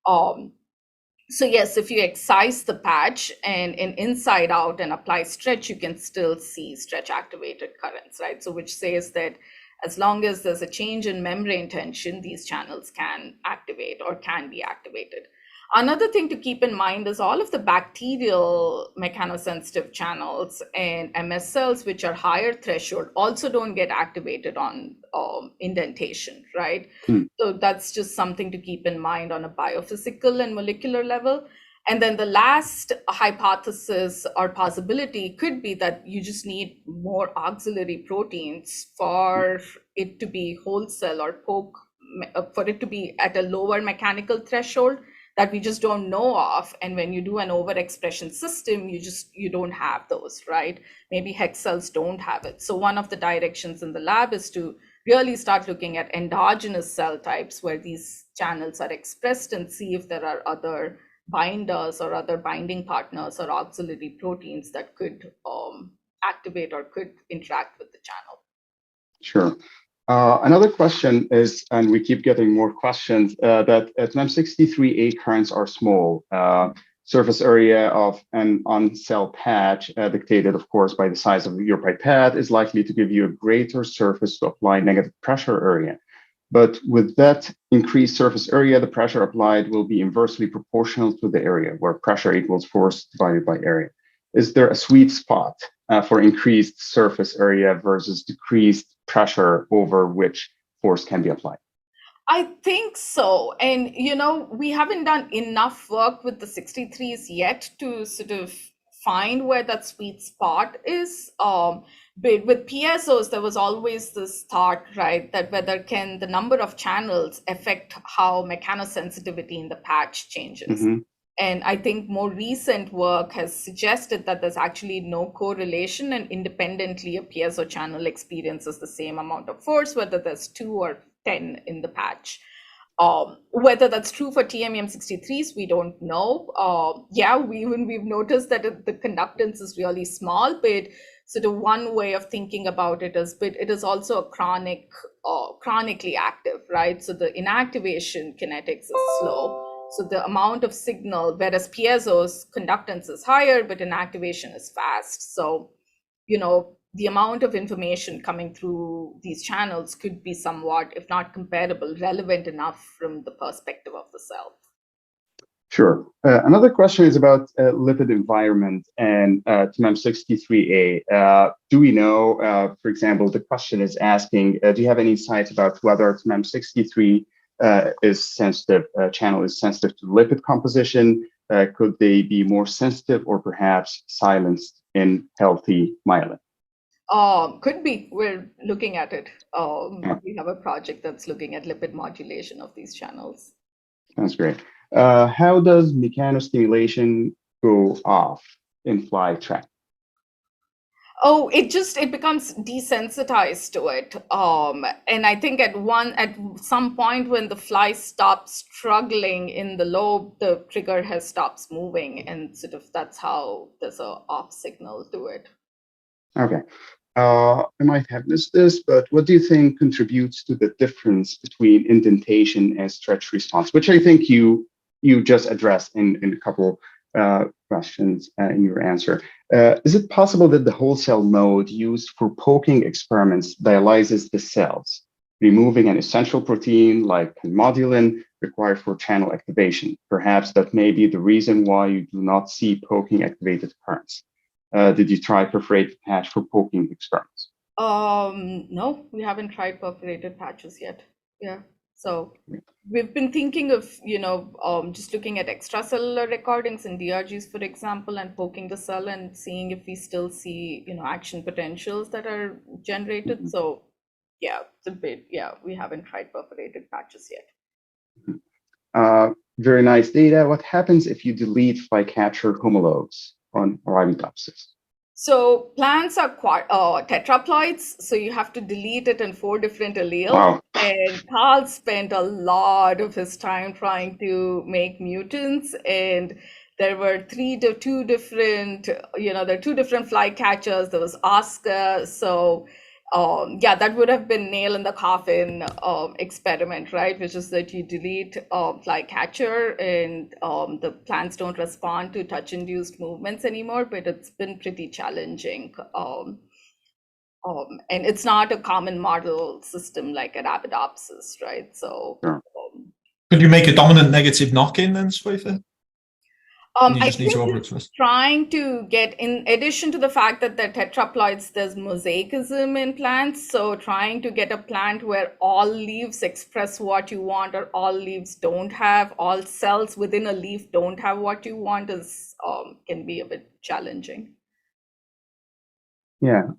So yes, if you excise the patch and inside out and apply stretch, you can still see stretch activated currents, right? So which says that as long as there's a change in membrane tension, these channels can activate or can be activated. Another thing to keep in mind is all of the bacterial mechanosensitive channels and MS cells, which are higher threshold, also don't get activated on indentation, right? So that's just something to keep in mind on a biophysical and molecular level. And then the last hypothesis or possibility could be that you just need more auxiliary proteins for it to be whole cell or poke, for it to be at a lower mechanical threshold that we just don't know of. And when you do an overexpression system, you don't have those, right? Maybe hex cells don't have it. So one of the directions in the lab is to really start looking at endogenous cell types where these channels are expressed and see if there are other binders or other binding partners or auxiliary proteins that could activate or could interact with the channel. Sure. Another question is, and we keep getting more questions, that TMEM63A currents are small. Surface area of an on-cell patch, dictated, of course, by the size of your pipette, is likely to give you a greater surface to apply negative pressure area. But with that increased surface area, the pressure applied will be inversely proportional to the area, where pressure equals force divided by area. Is there a sweet spot for increased surface area versus decreased pressure over which force can be applied? I think so. And, we haven't done enough work with the 63s yet to sort of find where that sweet spot is. But with piezos, there was always this thought, right, that whether can the number of channels affect how mechanosensitivity in the patch changes. Mm-hmm. And I think more recent work has suggested that there's actually no correlation, and independently a piezo channel experiences the same amount of force, whether there's 2 or 10 in the patch. Whether that's true for TMEM63s, we don't know. We've noticed that the conductance is really small, but sort of one way of thinking about it is, but it is also a chronically active, right? So the inactivation kinetics is slow. So the amount of signal, whereas piezo's conductance is higher, but inactivation is fast. So, the amount of information coming through these channels could be somewhat, if not comparable, relevant enough from the perspective of the cell. Sure. Another question is about lipid environment and TMEM63A. Do we know, for example, the question is asking, do you have any insights about whether TMEM63 channel is sensitive to lipid composition? Could they be more sensitive or perhaps silenced in healthy myelin? Could be. We're looking at it. Yeah, We have a project that's looking at lipid modulation of these channels. sounds great. How does mechanostimulation go off in fly trap? Oh, it becomes desensitized to it. And I think at some point when the fly stops struggling in the lobe, the trigger has stops moving, and sort of that's how there's a off signal to it. Okay. I might have missed this, but what do you think contributes to the difference between indentation and stretch response, which I think you just addressed in a couple questions in your answer. Is it possible that the whole cell mode used for poking experiments dialyzes the cells, removing an essential protein like modulin required for channel activation? Perhaps that may be the reason why you do not see poking activated currents. Did you try perforated patch for poking experiments? No, we haven't tried perforated patches yet. Yeah. So we've been thinking of, just looking at extracellular recordings in DRGs, for example, and poking the cell and seeing if we still see, action potentials that are generated. Mhm. So yeah, it's a bit, we haven't tried perforated patches yet. Very nice data. What happens if you delete flycatcher homologues on Arabidopsis? So plants are tetraploids, so you have to delete it in 4 different alleles. Wow. And Carl spent a lot of his time trying to make mutants, and there were two different, there are 2 different flycatchers. There was Oscar, so that would have been nail in the coffin experiment, right? Which is that you delete flycatcher and the plants don't respond to touch-induced movements anymore, but it's been pretty challenging. And it's not a common model system like Arabidopsis, right? So Sure. Could you make a dominant negative knock-in then, Swetha? You I just need to think overexpress. trying to get, in addition to the fact that they're tetraploids, there's mosaicism in plants. So trying to get a plant where all leaves express what you want or all leaves don't have, all cells within a leaf don't have what you want is can be a bit challenging. Yeah.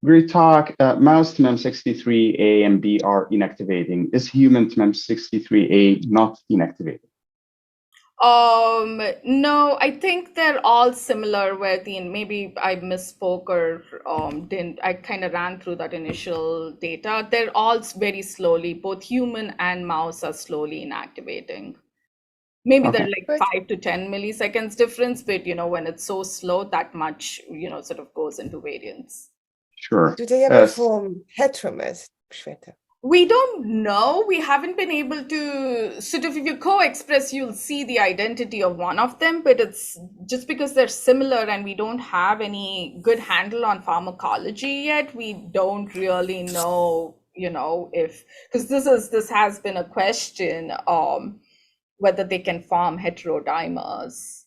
Great talk. Mouse TMEM63A and B are inactivating. Is human TMEM63A not inactivated? No, I think they're all similar where maybe I misspoke or didn't. I kind of ran through that initial data. They're all very slowly, both human and mouse are slowly inactivating. Maybe Okay. they're like 5 to 10 milliseconds difference, but when it's so slow, that much, sort of goes into variance. Sure. Do they ever form heteromers, Swetha? We don't know. We haven't been able to sort of, if you co-express, you'll see the identity of one of them, but it's just because they're similar and we don't have any good handle on pharmacology yet. We don't really know, if, because this has been a question, whether they can form heterodimers.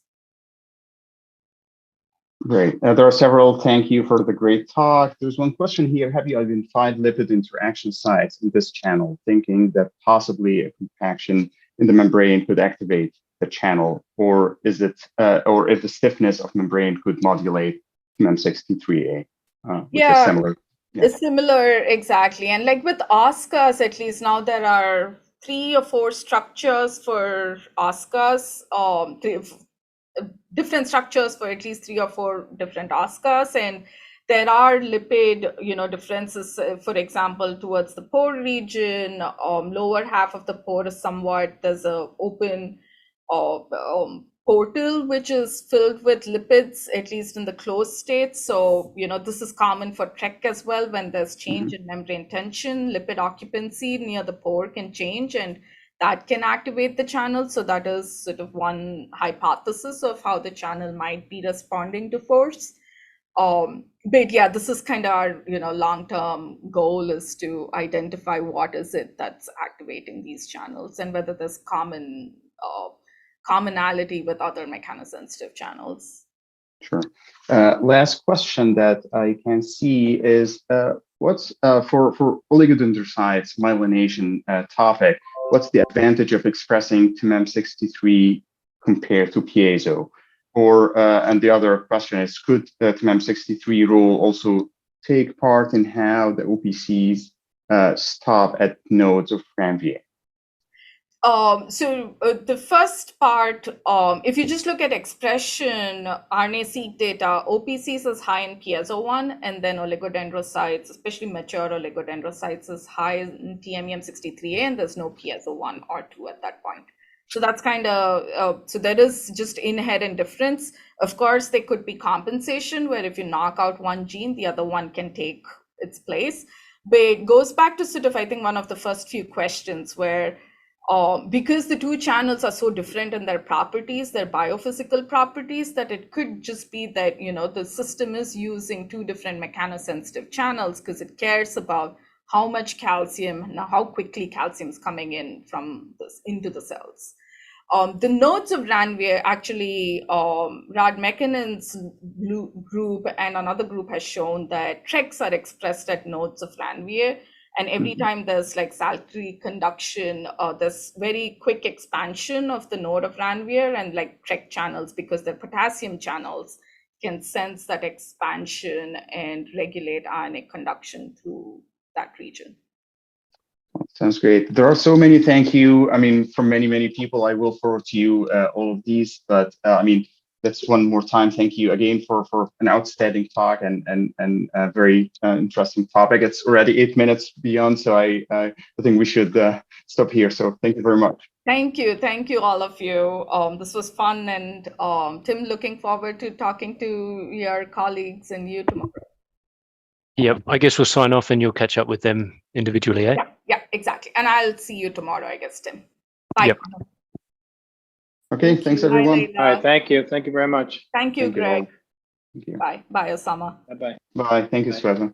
Great. There are several. Thank you for the great talk. There's one question here. Have you identified lipid interaction sites in this channel, thinking that possibly a compaction in the membrane could activate the channel, or is it, or if the stiffness of membrane could modulate TMEM63A, which is similar? Yeah. It's similar, exactly. And like with OSCAs, at least now there are 3 or 4 structures for OSCAs, different structures for at least 3 or 4 different OSCAs, and there are lipid, differences. For example, towards the pore region, lower half of the pore is somewhat, there's a open portal which is filled with lipids, at least in the closed state. So, this is common for TREC as well. When there's change in membrane tension, lipid occupancy near the pore can change, and that can activate the channel. So that is sort of one hypothesis of how the channel might be responding to force. But yeah, this is kind of our, long-term goal is to identify what is it that's activating these channels and whether there's commonality with other mechanosensitive channels. Sure. Last question that I can see is, what's for oligodendrocytes myelination topic, what's the advantage of expressing TMEM63 compared to piezo? Or, and the other question is, could TMEM63 role also take part in how the OPCs stop at nodes of Ranvier? The first part, if you just look at expression, RNA-seq data, OPCs is high in piezo1, and then oligodendrocytes, especially mature oligodendrocytes, is high in TMEM63A, and there's no piezo1 or 2 at that point. So that's kind of, so there is just inherent difference. Of course, there could be compensation where if you knock out one gene, the other one can take its place. But it goes back to sort of, I think, one of the first few questions where, because the two channels are so different in their properties, their biophysical properties, that it could just be that, you know, the system is using two different mechanosensitive channels because it cares about how much calcium and how quickly calcium is coming in from this into the cells. The nodes of Ranvier actually, Rad McKinnon's group and another group has shown that TRECs are expressed at nodes of Ranvier. And every time there's like saltary conduction, there's very quick expansion of the node of Ranvier, and like TREC channels, because they're potassium channels, can sense that expansion and regulate ionic conduction through that region. Sounds great. There are so many thank you. I mean, from many people, I will forward to you all of these, but I mean, that's one more time. Thank you again for an outstanding talk and a very interesting topic. It's already 8 minutes beyond, so I think we should stop here. So thank you very much. Thank you all of you. This was fun, and Tim, looking forward to talking to your colleagues and you tomorrow. Yep, I guess we'll sign off and you'll catch up with them individually, eh? Yeah, exactly. And I'll see you tomorrow, I guess, Tim. Bye. Yep. Okay, thanks everyone. All right, thank you. Thank you very much. Thank you, Greg. Thank you. Bye. Bye, Osama. Bye-bye. Bye. Thank you, Bye. Swetha.